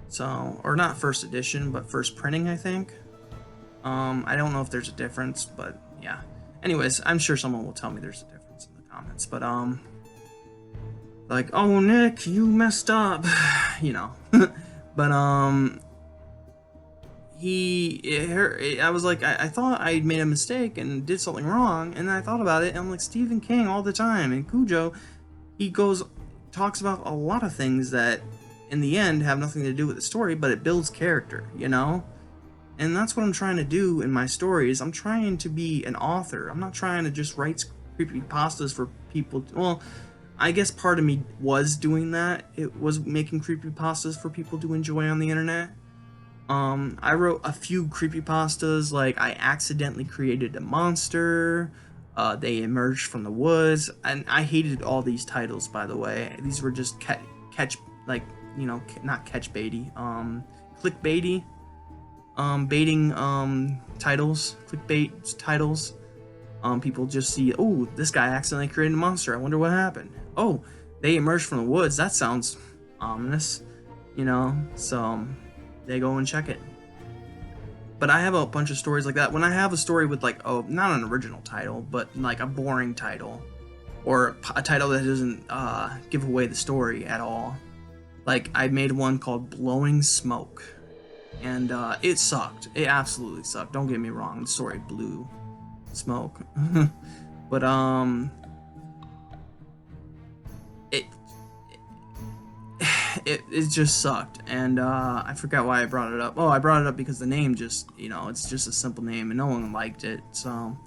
so, or not first edition, but first printing, I think. I don't know if there's a difference, but yeah. Anyways, I'm sure someone will tell me there's a difference in the comments, but like, oh Nick, you messed up, you know. But I was like, I thought I made a mistake and did something wrong, and I thought about it, and I'm like, Stephen King all the time, and Cujo, he talks about a lot of things that in the end have nothing to do with the story, but it builds character, you know? And that's what I'm trying to do in my stories. I'm trying to be an author. I'm not trying to just write creepypastas for people. Well, I guess part of me was doing that. It was making creepypastas for people to enjoy on the internet. I wrote a few creepypastas, like I accidentally created a monster, they emerged from the woods, and I hated all these titles, by the way. These were just catch, like, you know, not catch baity, clickbaity, baiting, titles, clickbait titles. People just see, oh, this guy accidentally created a monster, I wonder what happened. Oh, they emerged from the woods, that sounds ominous, you know, so they go and check it. But I have a bunch of stories like that. When I have a story with like, oh, not an original title, but like a boring title, or a title that doesn't give away the story at all. Like I made one called Blowing Smoke, and it sucked. It absolutely sucked. Don't get me wrong, the story blew smoke, but it just sucked, and I forgot why I brought it up. Oh, I brought it up because the name just, it's just a simple name, and no one liked it, so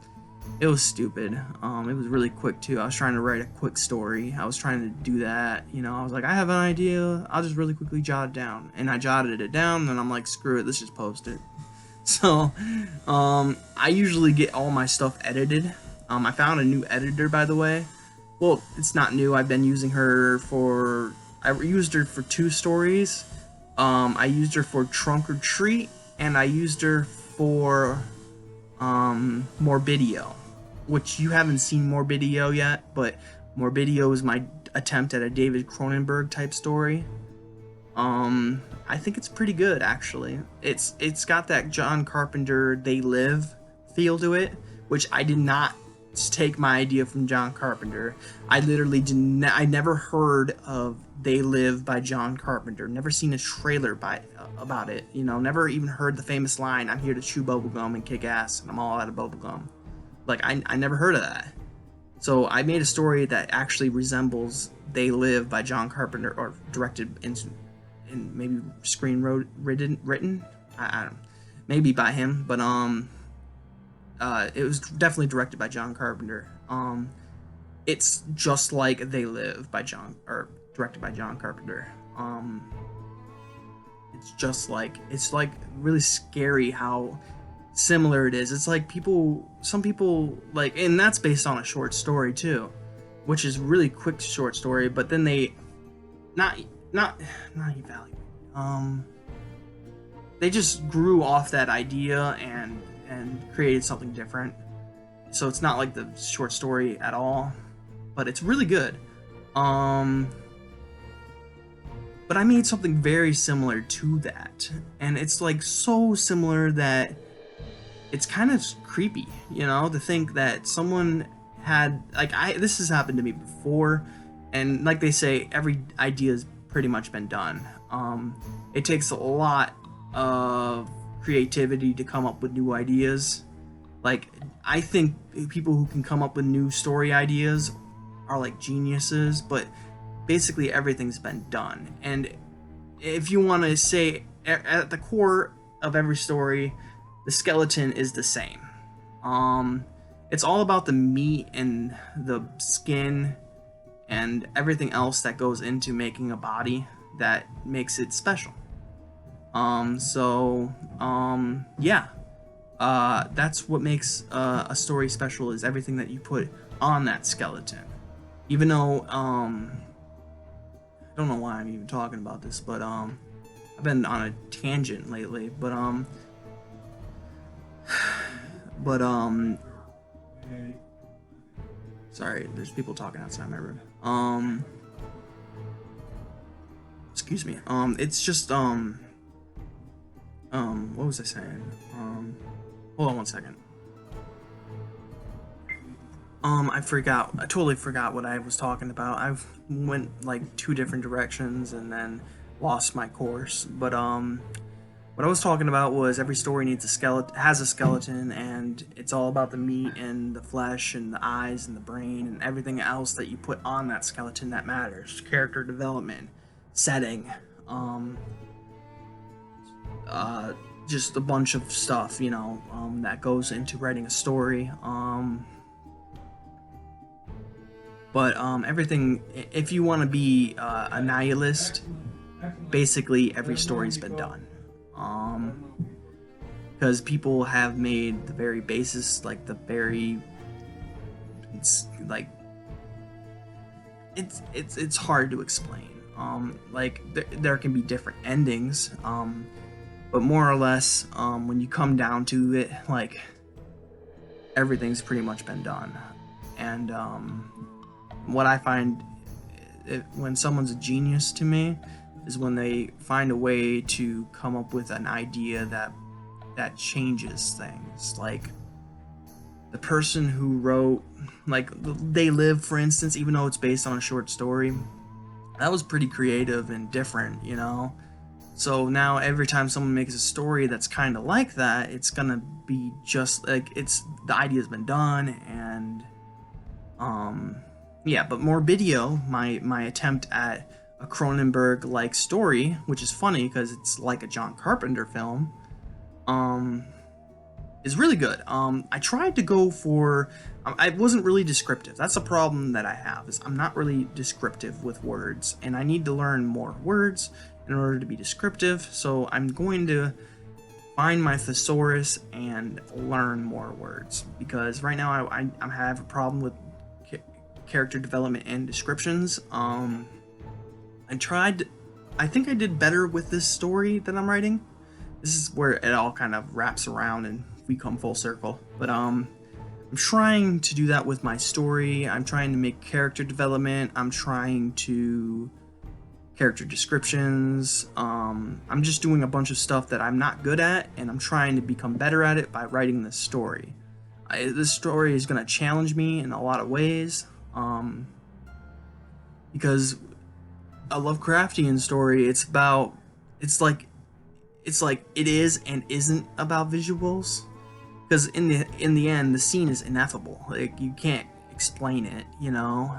it was stupid. It was really quick too. I was trying to write a quick story. I was trying to do that. I was like, I have an idea. I'll just really quickly jot it down, and I jotted it down. And I'm like, screw it, let's just post it. So, I usually get all my stuff edited. I found a new editor, by the way. Well, it's not new. I've been using her I used her for 2 stories. I used her for Trunk or Treat, and I used her for Morbidio, which you haven't seen Morbidio yet, but Morbidio is my attempt at a David Cronenberg type story. I think it's pretty good, actually. It's got that John Carpenter They Live feel to it, which I did not take my idea from John Carpenter. I literally I never heard of They Live by John Carpenter. Never seen a trailer about it. Never even heard the famous line, "I'm here to chew bubblegum and kick ass, and I'm all out of bubblegum." Like, I never heard of that. So I made a story that actually resembles They Live by John Carpenter, or directed and maybe written. I don't know. Maybe by him, but it was definitely directed by John Carpenter. It's just like They Live by directed by John Carpenter. It's like really scary how similar it is. It's like some people like, and that's based on a short story too, which is really quick short story, but then they not evaluate. They just grew off that idea and created something different. So it's not like the short story at all, but it's really good. But I made something very similar to that, and it's like so similar that it's kind of creepy, to think that someone had, like, this has happened to me before, and like they say, every idea's pretty much been done. It takes a lot of creativity to come up with new ideas. Like, I think people who can come up with new story ideas are like geniuses, but basically everything's been done. And if you want to say, at the core of every story, the skeleton is the same. It's all about the meat and the skin and everything else that goes into making a body that makes it special. Yeah. That's what makes a story special, is everything that you put on that skeleton. Even though, I don't know why I'm even talking about this, but I've been on a tangent lately, but sorry, there's people talking outside my room. Excuse me. It's just what was I saying? Hold on one second. I totally forgot what I was talking about. I went like 2 different directions and then lost my course. But what I was talking about was every story has a skeleton, and it's all about the meat and the flesh and the eyes and the brain and everything else that you put on that skeleton that matters. Character development, setting, just a bunch of stuff, that goes into writing a story. But everything, if you want to be a nihilist, basically every story's been done. Because people have made the very basis, it's hard to explain. There can be different endings, but more or less, when you come down to it, like, everything's pretty much been done. And what I find when someone's a genius to me is when they find a way to come up with an idea that changes things. Like, the person who wrote, like, They Live, for instance, even though it's based on a short story, that was pretty creative and different, So now every time someone makes a story that's kind of like that, it's gonna be just like, the idea's been done. And yeah, but Morbidio, my attempt at a Cronenberg-like story, which is funny because it's like a John Carpenter film, is really good. I tried to go for, I wasn't really descriptive. That's a problem that I have, is I'm not really descriptive with words, and I need to learn more words in order to be descriptive. So I'm going to find my thesaurus and learn more words, because right now I have a problem with character development and descriptions. I think I did better with this story that I'm writing. This is where it all kind of wraps around and we come full circle. But I'm trying to do that with my story. I'm trying to make character development. I'm trying to character descriptions. I'm just doing a bunch of stuff that I'm not good at, and I'm trying to become better at it by writing this story. This story is going to challenge me in a lot of ways, because a Lovecraftian story, it's like it is and isn't about visuals, because in the end the scene is ineffable. Like, you can't explain it, you know.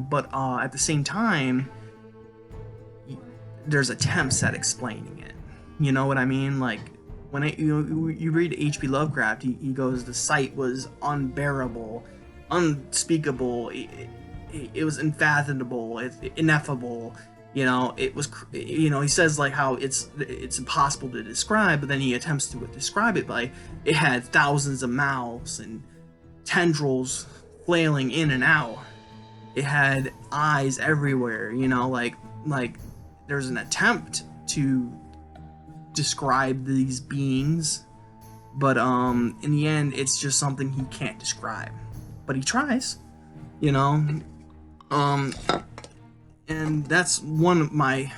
But at the same time, there's attempts at explaining it. You know what I mean? Like, when you read H.P. Lovecraft, he goes, the sight was unbearable, unspeakable. It was unfathomable, ineffable. You know, it was. You know, he says like how it's impossible to describe, but then he attempts to describe it by it had thousands of mouths and tendrils flailing in and out. It had eyes everywhere. You know, like there's an attempt to describe these beings, but in the end, it's just something he can't describe. But he tries. You know, and that's one of my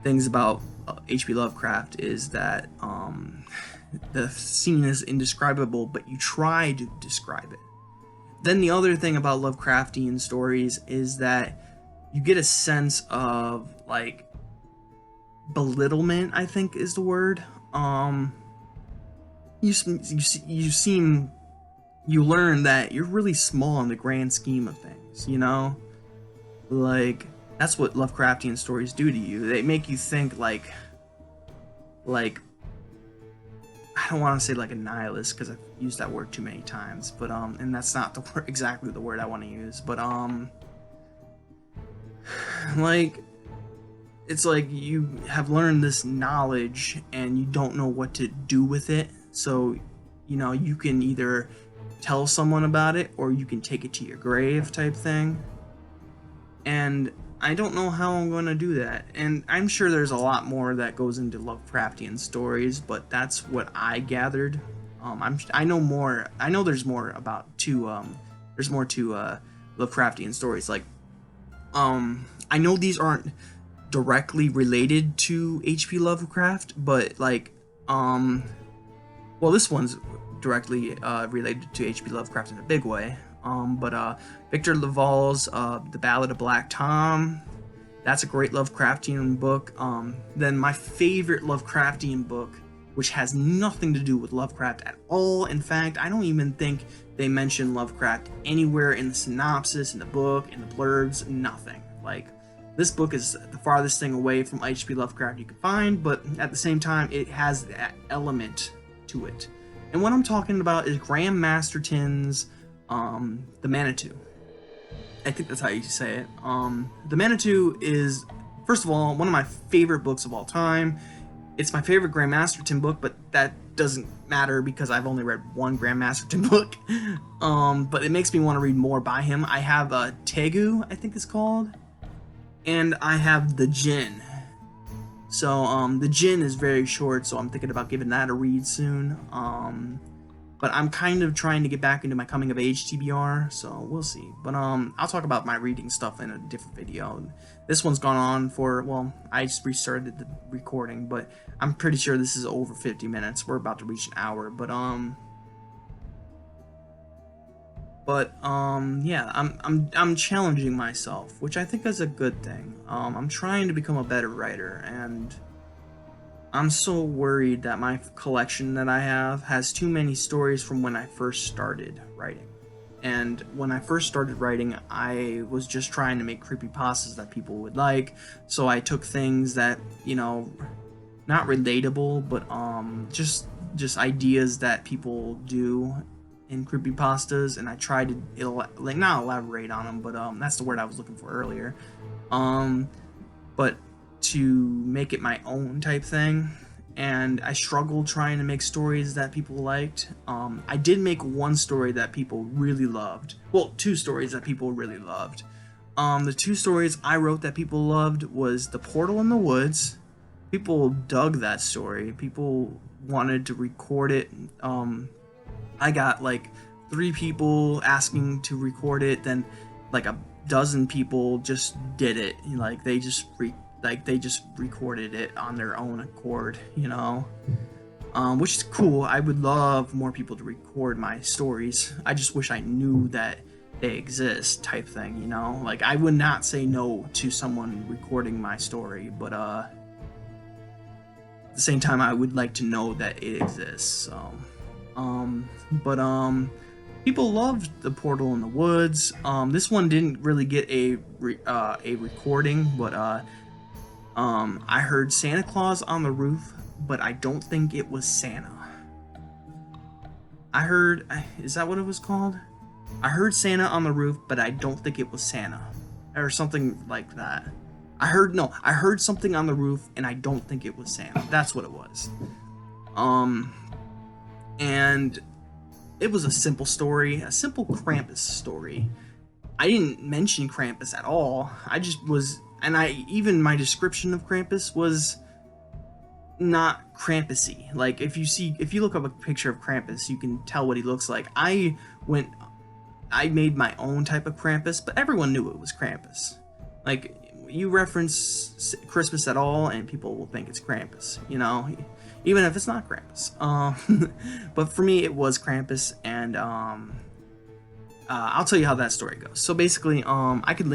things about H.P. Lovecraft, is that the scene is indescribable, but you try to describe it. Then the other thing about Lovecraftian stories is that you get a sense of, like, belittlement, I think is the word. You learn that you're really small in the grand scheme of things, you know? Like, that's what Lovecraftian stories do to you. They make you think like I don't want to say like a nihilist, because I've used that word too many times, but and that's not the word, exactly the word I want to use, but like, it's like you have learned this knowledge and you don't know what to do with it. So, you know, you can either tell someone about it or you can take it to your grave type thing. And I don't know how I'm going to do that. And I'm sure there's a lot more that goes into Lovecraftian stories, but that's what I gathered. I know more. I know there's more about there's more to Lovecraftian stories. Like, I know these aren't directly related to H.P. Lovecraft, but like, well, this one's directly related to H.P. Lovecraft in a big way. But Victor LaValle's The Ballad of Black Tom, that's a great Lovecraftian book. Then my favorite Lovecraftian book, which has nothing to do with Lovecraft at all. In fact, I don't even think they mention Lovecraft anywhere in the synopsis, in the book, in the blurbs, nothing. Like, this book is the farthest thing away from H.P. Lovecraft you can find, but at the same time, it has that element to it. And what I'm talking about is Graham Masterton's The Manitou. I think that's how you say it. The Manitou is, first of all, one of my favorite books of all time. It's my favorite Graham Masterton book, but that doesn't matter because I've only read one Graham Masterton book. But it makes me want to read more by him. I have Tegu, I think it's called, and I have The Djinn. So The Djinn is very short, so I'm thinking about giving that a read soon. But I'm kind of trying to get back into my coming of age TBR, so we'll see. But I'll talk about my reading stuff in a different video. This one's gone on for, well, I just restarted the recording, but I'm pretty sure this is over 50 minutes. We're about to reach an hour, but yeah, I'm challenging myself, which I think is a good thing. I'm trying to become a better writer, and I'm so worried that my collection that I have has too many stories from when I first started writing. And when I first started writing, I was just trying to make creepypastas that people would like. So I took things that, not relatable, but just ideas that people do in creepypastas, and I tried to not elaborate on them, but that's the word I was looking for earlier. But to make it my own type thing. And I struggled trying to make stories that people liked. I did make one story that people really loved. Well, two stories that people really loved. The two stories I wrote that people loved was The Portal in the Woods. People dug that story. People wanted to record it. I got like 3 people asking to record it, then like a dozen people just did it. Like they just recorded it on their own accord, which is cool. I would love more people to record my stories. I just wish I knew that they exist, type thing, Like I would not say no to someone recording my story, but at the same time, I would like to know that it exists. People loved The Portal in the Woods. This one didn't really get a recording, but I heard Santa Claus on the Roof, but I don't think it was Santa. Is that what it was called? I heard Santa on the Roof, but I don't think it was Santa, or something like that. I heard something on the roof, and I don't think it was Santa. That's what it was. And it was a simple story, a simple Krampus story. I didn't mention Krampus at all. Even my description of Krampus was not Krampusy. Like if you look up a picture of Krampus, you can tell what he looks like. I made my own type of Krampus, but everyone knew it was Krampus. Like you reference Christmas at all, and people will think it's Krampus, even if it's not Krampus. But for me, it was Krampus, and I'll tell you how that story goes. So basically, I could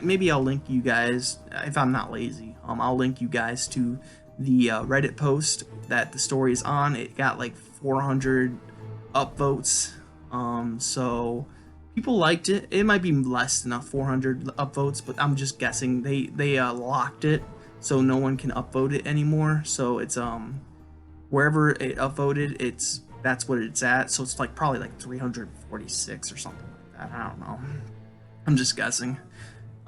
maybe I'll link you guys, if I'm not lazy, I'll link you guys to the Reddit post that the story is on. It got like 400 upvotes, so people liked it. It might be less than 400 upvotes, but I'm just guessing. They locked it, so no one can upvote it anymore. So it's wherever it upvoted, that's what it's at. So it's probably like 346 or something like that. I don't know. I'm just guessing.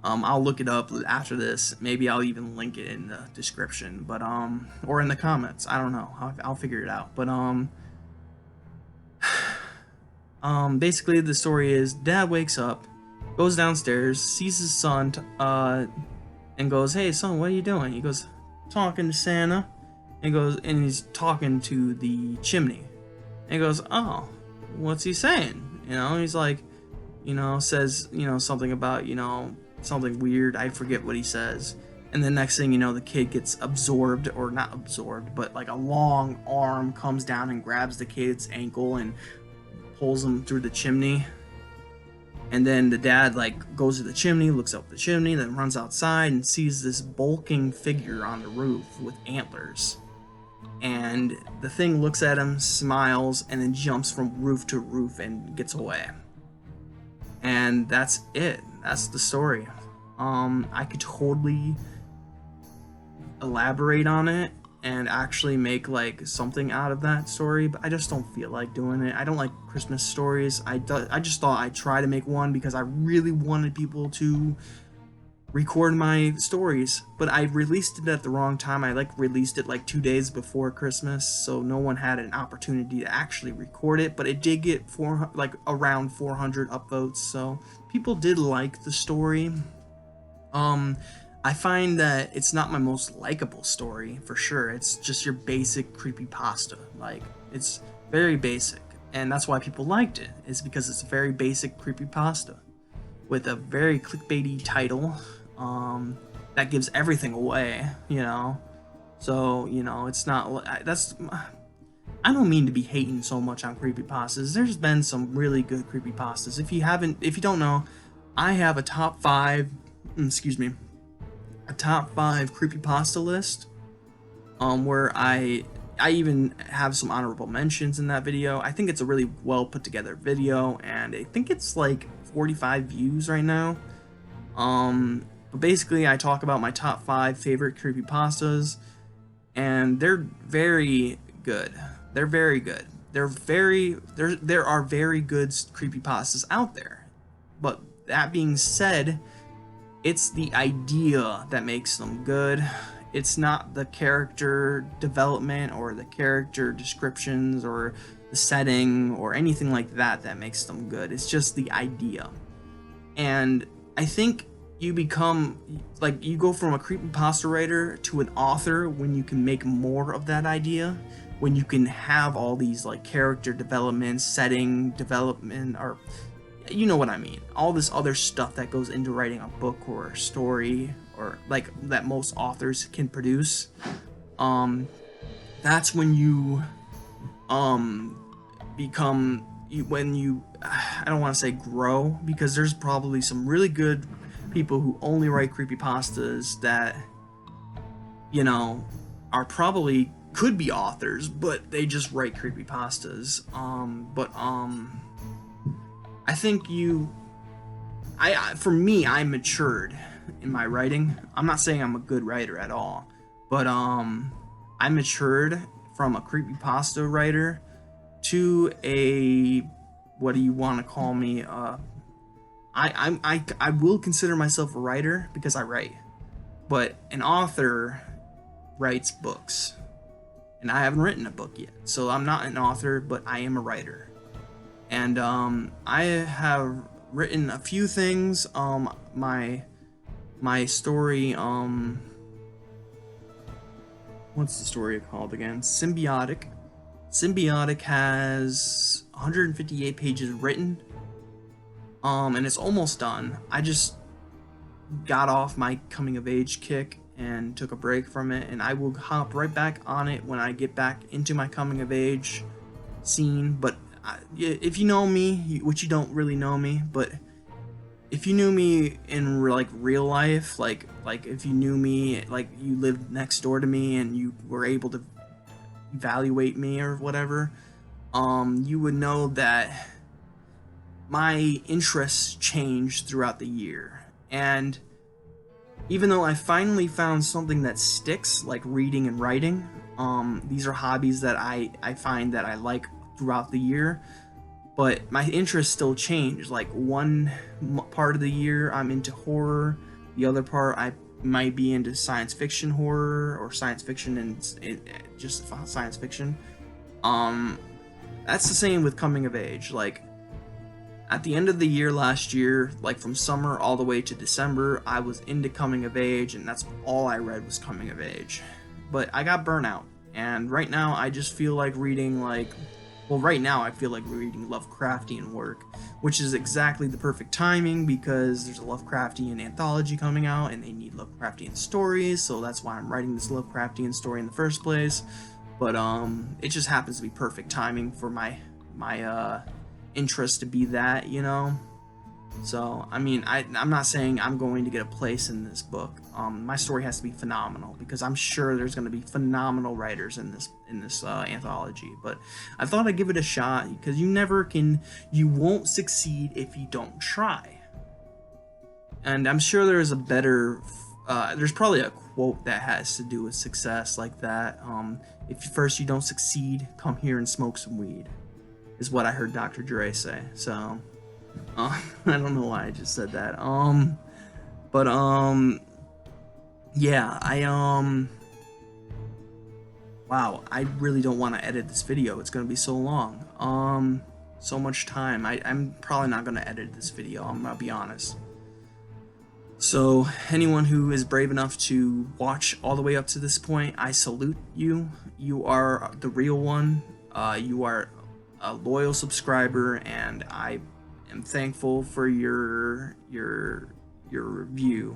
I'll look it up after this. Maybe I'll even link it in the description, but or in the comments. I don't know. I'll figure it out. But basically the story is Dad wakes up, goes downstairs, sees his son, and goes, "Hey son, what are you doing?" He goes, "Talking to Santa." And he's talking to the chimney. And he goes, "Oh, what's he saying?" He's like, says, something about, something weird. I forget what he says. And the next thing the kid gets absorbed, or not absorbed, but like a long arm comes down and grabs the kid's ankle and pulls him through the chimney. And then the dad goes to the chimney, looks up the chimney, then runs outside and sees this bulking figure on the roof with antlers. And the thing looks at him, smiles, and then jumps from roof to roof and gets away. And that's it. That's the story. I could totally elaborate on it and actually make something out of that story, but I just don't feel like doing it. I don't like Christmas stories. I just thought I'd try to make one because I really wanted people to record my stories, but I released it at the wrong time. I released it 2 days before Christmas, so no one had an opportunity to actually record it, but it did get around 400 upvotes, so people did like the story. I find that it's not my most likable story, for sure. It's just your basic creepypasta. It's very basic, and that's why people liked it, is because it's a very basic creepypasta with a very clickbaity title that gives everything away, So, it's not... I don't mean to be hating so much on creepypastas. There's been some really good creepypastas. If you don't know, I have a top 5 creepypasta list, where I I even have some honorable mentions in that video. I think it's a really well put together video, and I think it's like 45 views right now. But basically I talk about my top 5 favorite creepypastas, and they're very good. They're very good. There are very good creepypastas out there. But that being said, it's the idea that makes them good. It's not the character development or the character descriptions or the setting or anything like that that makes them good. It's just the idea. And I think you become, like, you go from a creepypasta writer to an author when you can make more of that idea, when you can have all these, like, character development, setting development, or you know what I mean, all this other stuff that goes into writing a book or a story, or like that most authors can produce. That's when you become, when you, I don't want to say grow, because there's probably some really good people who only write creepypastas that, you know, are probably could be authors, but they just write creepypastas. I think for me, I matured in my writing. I'm not saying I'm a good writer at all, but I matured from a creepypasta writer to a, what do you want to call me? I will consider myself a writer because I write, but an author writes books, and I haven't written a book yet, so I'm not an author, but I am a writer. And I have written a few things. My story, what's the story called again? Symbiotic. Symbiotic has 158 pages written, and it's almost done. I just got off my coming of age kick and took a break from it, and I will hop right back on it when I get back into my coming of age scene. But if you know me, which you don't really know me, but if you knew me in like real life, like if you knew me, like you lived next door to me and you were able to evaluate me or whatever, you would know that my interests changed throughout the year. And even though I finally found something that sticks, like reading and writing, these are hobbies that I find that I like throughout the year, but my interests still change. Like one part of the year I'm into horror, the other part I might be into science fiction horror, or science fiction and just science fiction. That's the same with coming of age. Like at the end of the year last year, like from summer all the way to December, I was into coming of age, and that's all I read was coming of age. But I got burnout, and right now I just feel like reading right now I feel like reading Lovecraftian work, which is exactly the perfect timing because there's a Lovecraftian anthology coming out and they need Lovecraftian stories, so that's why I'm writing this Lovecraftian story in the first place. But it just happens to be perfect timing for my interest to be that, you know? So, I mean, I'm not saying I'm going to get a place in this book. My story has to be phenomenal, because I'm sure there's going to be phenomenal writers in this anthology. But I thought I'd give it a shot, because you won't succeed if you don't try. And I'm sure there's there's probably a quote that has to do with success like that. If first you don't succeed, come here and smoke some weed, is what I heard Dr. Dre say. So I don't know why I just said that. Yeah, wow, I really don't want to edit this video. It's gonna be so long. So much time. I'm probably not gonna edit this video, I'm gonna be honest. So anyone who is brave enough to watch all the way up to this point, I salute you. You are the real one. You are a loyal subscriber, and I am thankful for your review.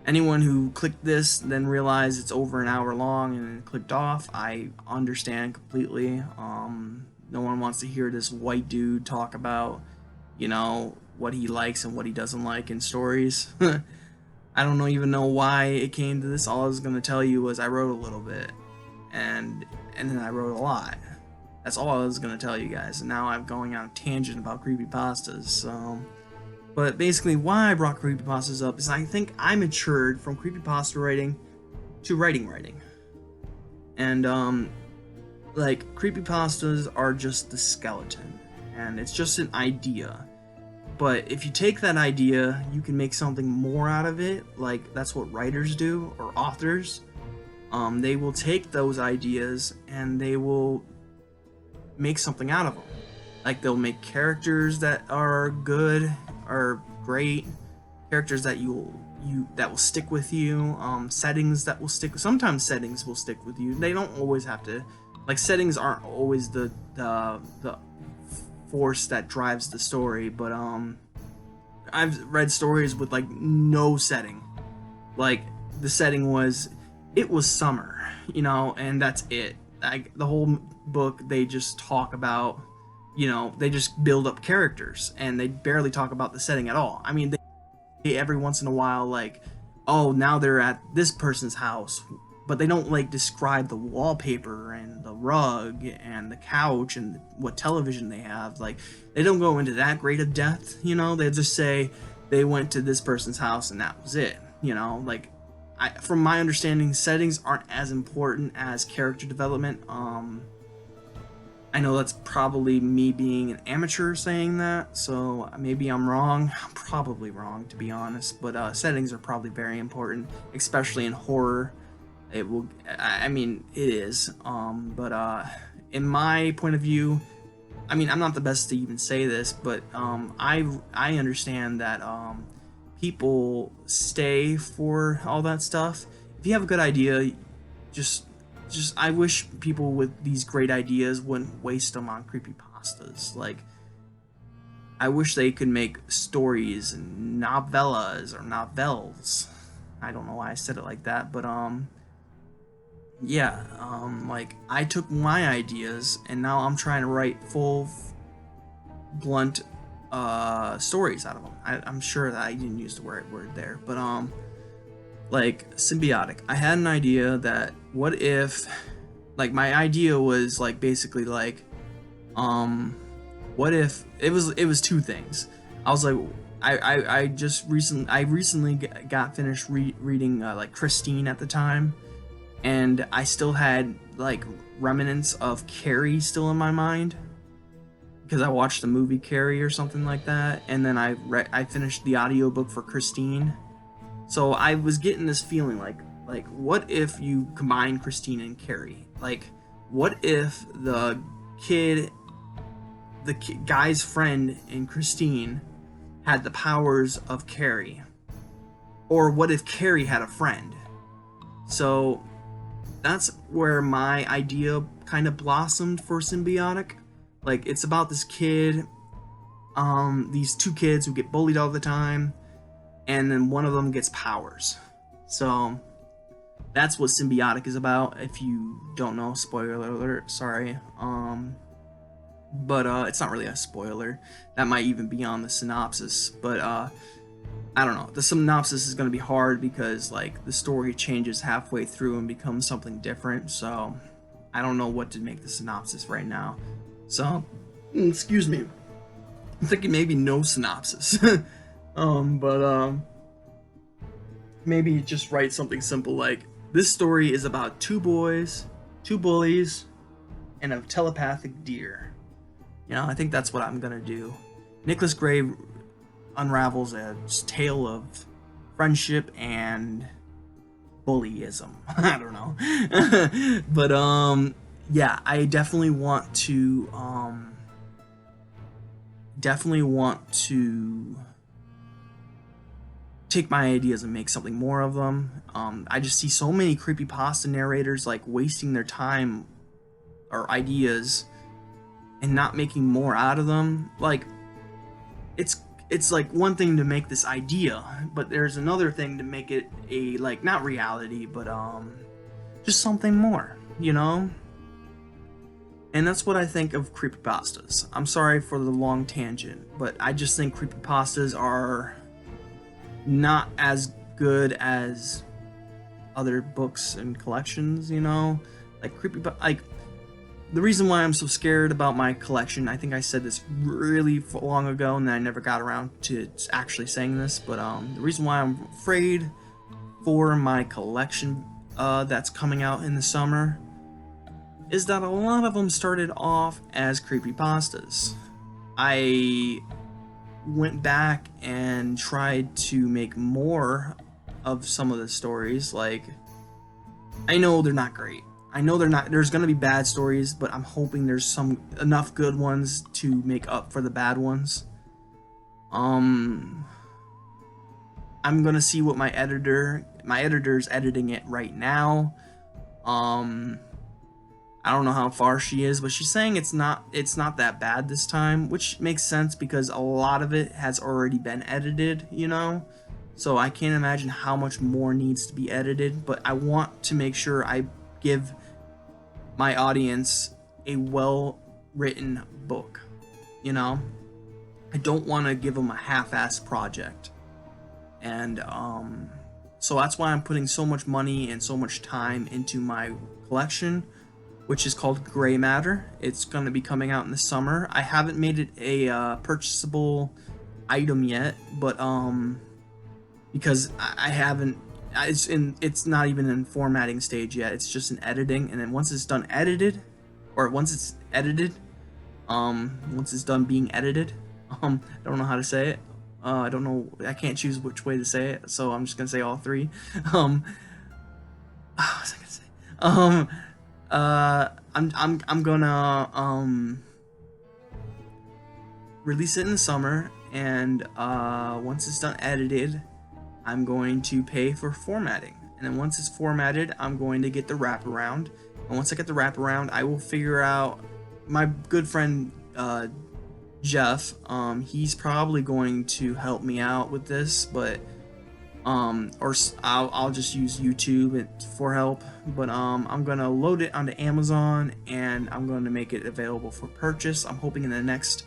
Anyone who clicked this and then realized it's over an hour long and then clicked off, I understand completely. No one wants to hear this white dude talk about, you know, what he likes and what he doesn't like in stories. I don't even know why it came to this. All I was going to tell you was I wrote a little bit. and then I wrote a lot. That's all I was gonna tell you guys, and now I'm going on a tangent about creepypastas. So, but basically, why I brought creepypastas up is I think I matured from creepypasta writing to writing, and like creepypastas are just the skeleton, and it's just an idea. But if you take that idea, you can make something more out of it. Like, that's what writers do, or authors. They will take those ideas and they will make something out of them. Like, they'll make characters that are good, or great, characters that that will stick with you, settings that will stick. Sometimes settings will stick with you. They don't always have to. Like, settings aren't always the force that drives the story, but I've read stories with like no setting. Like, the setting was, it was summer, you know, and that's it. Like, the whole book, they just talk about, you know, they just build up characters and they barely talk about the setting at all. I mean, they every once in a while, like, oh, now they're at this person's house, but they don't like describe the wallpaper and the rug and the couch and what television they have. Like, they don't go into that great of depth, you know. They just say they went to this person's house and that was it, you know. Like, from my understanding, settings aren't as important as character development. I know that's probably me being an amateur saying that, so maybe I'm wrong. I'm probably wrong, to be honest, but settings are probably very important, especially in horror. It will, I mean, it is, but in my point of view, I mean, I'm not the best to even say this, but I understand that people stay for all that stuff. If you have a good idea, just I wish people with these great ideas wouldn't waste them on creepypastas. Like, I wish they could make stories and novellas or novels. I don't know why I said it like that, but yeah, like, I took my ideas and now I'm trying to write full, blunt stories out of them. I'm sure that I didn't use the right word there, but like, symbiotic. I had an idea that, what if, like, my idea was like, basically like, what if it was two things. I was like, I recently got finished reading like Christine at the time, and I still had like remnants of Carrie still in my mind because I watched the movie Carrie or something like that, and then I finished the audiobook for Christine. So I was getting this feeling like what if you combine Christine and Carrie? Like, what if the guy's friend in Christine had the powers of Carrie? Or what if Carrie had a friend? So that's where my idea kind of blossomed for symbiotic. Like, it's about this kid, these two kids who get bullied all the time, and then one of them gets powers. So that's what symbiotic is about. If you don't know, spoiler alert, sorry. But it's not really a spoiler. That might even be on the synopsis. But I don't know. The synopsis is going to be hard because, like, the story changes halfway through and becomes something different. So I don't know what to make the synopsis right now. So, excuse me. I'm thinking maybe no synopsis. Maybe just write something simple like, this story is about two boys, two bullies, and a telepathic deer. You know, I think that's what I'm gonna do. Nicholas Gray unravels a tale of friendship and bullyism. I don't know. But yeah, I definitely want to take my ideas and make something more of them. I just see so many creepypasta narrators like wasting their time or ideas and not making more out of them. Like, it's like one thing to make this idea, but there's another thing to make it a, like, not reality, but just something more, you know? And that's what I think of creepypastas. I'm sorry for the long tangent, but I just think creepypastas are not as good as other books and collections, you know? like like the reason why I'm so scared about my collection, I think I said this really long ago and then I never got around to actually saying this, but the reason why I'm afraid for my collection that's coming out in the summer is that a lot of them started off as creepypastas. I went back and tried to make more of some of the stories. Like, I know they're not great. I know they're not. There's gonna be bad stories, but I'm hoping there's enough good ones to make up for the bad ones. I'm gonna see what my editor's editing it right now. I don't know how far she is, but she's saying it's not that bad this time, which makes sense because a lot of it has already been edited, you know? So I can't imagine how much more needs to be edited, but I want to make sure I give my audience a well-written book, you know? I don't want to give them a half-assed project. And so that's why I'm putting so much money and so much time into my collection, which is called Gray Matter. It's going to be coming out in the summer. I haven't made it a purchasable item yet, but because I haven't, it's not even in formatting stage yet. It's just in editing, and then once it's done once it's done being edited, I don't know how to say it. I don't know. I can't choose which way to say it, so I'm just gonna say all three. What was I gonna say? I'm gonna release it in the summer, and once it's done edited, I'm going to pay for formatting, and then once it's formatted, I'm going to get the wraparound, and once I get the wraparound, I will figure out. My good friend Jeff, he's probably going to help me out with this, but or I'll just use YouTube for help, but I'm gonna load it onto Amazon and I'm going to make it available for purchase. I'm hoping in the next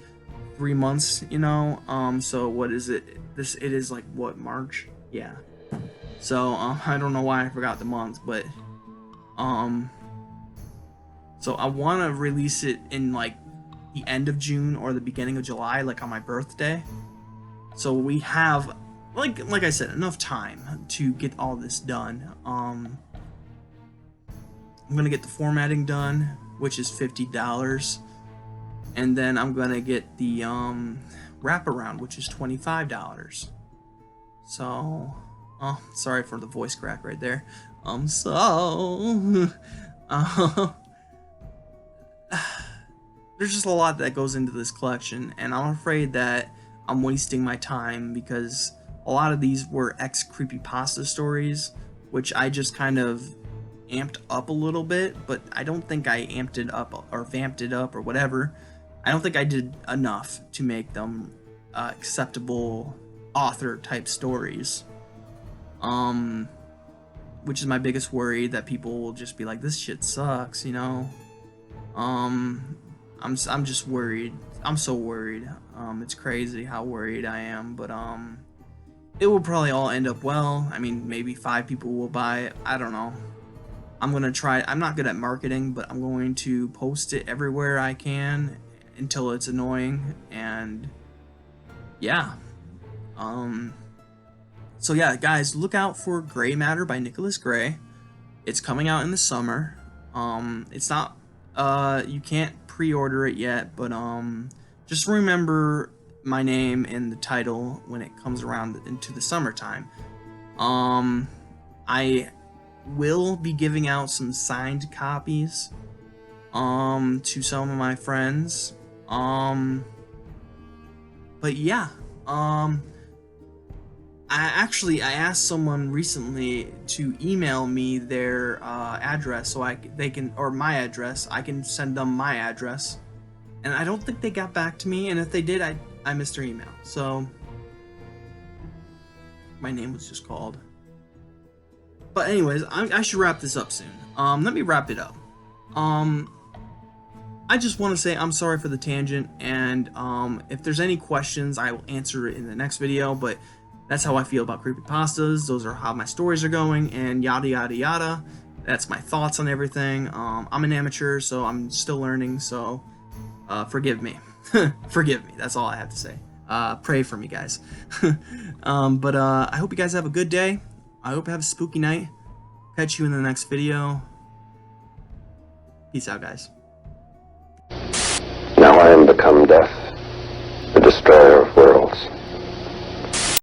3 months, you know. So what is it? It is like what, March? Yeah. So I don't know why I forgot the month, but so I want to release it in like the end of June or the beginning of July, like on my birthday. So we have, like I said, enough time to get all this done. I'm gonna get the formatting done, which is $50, and then I'm gonna get the wraparound, which is $25. So, sorry for the voice crack right there. There's just a lot that goes into this collection, and I'm afraid that I'm wasting my time because a lot of these were ex-creepypasta stories, which I just kind of amped up a little bit, but I don't think I amped it up or vamped it up or whatever. I don't think I did enough to make them acceptable author type stories. Which is my biggest worry, that people will just be like, this shit sucks, you know? I'm just worried. I'm so worried. It's crazy how worried I am, but it will probably all end up well. I mean, maybe 5 people will buy it. I don't know. I'm gonna try. I'm not good at marketing, but I'm going to post it everywhere I can until it's annoying. And yeah. So yeah, guys, look out for Gray Matter by Nicholas Gray. It's coming out in the summer. It's not. You can't pre-order it yet, but just remember my name in the title when it comes around into the summertime. I will be giving out some signed copies to some of my friends. But yeah, I asked someone recently to email me their address so they can, or my address. I can send them my address, and I don't think they got back to me. And if they did, I missed their email. So my name was just called. But anyways, I should wrap this up soon. Let me wrap it up. I just want to say I'm sorry for the tangent, and if there's any questions, I will answer it in the next video. But that's how I feel about creepypastas. Those are how my stories are going, and yada yada yada. That's my thoughts on everything. I'm an amateur, so I'm still learning, so forgive me. Forgive me. That's all I have to say. Pray for me, guys. But I hope you guys have a good day. I hope you have a spooky night. Catch you in the next video. Peace out, guys. Now I am become death.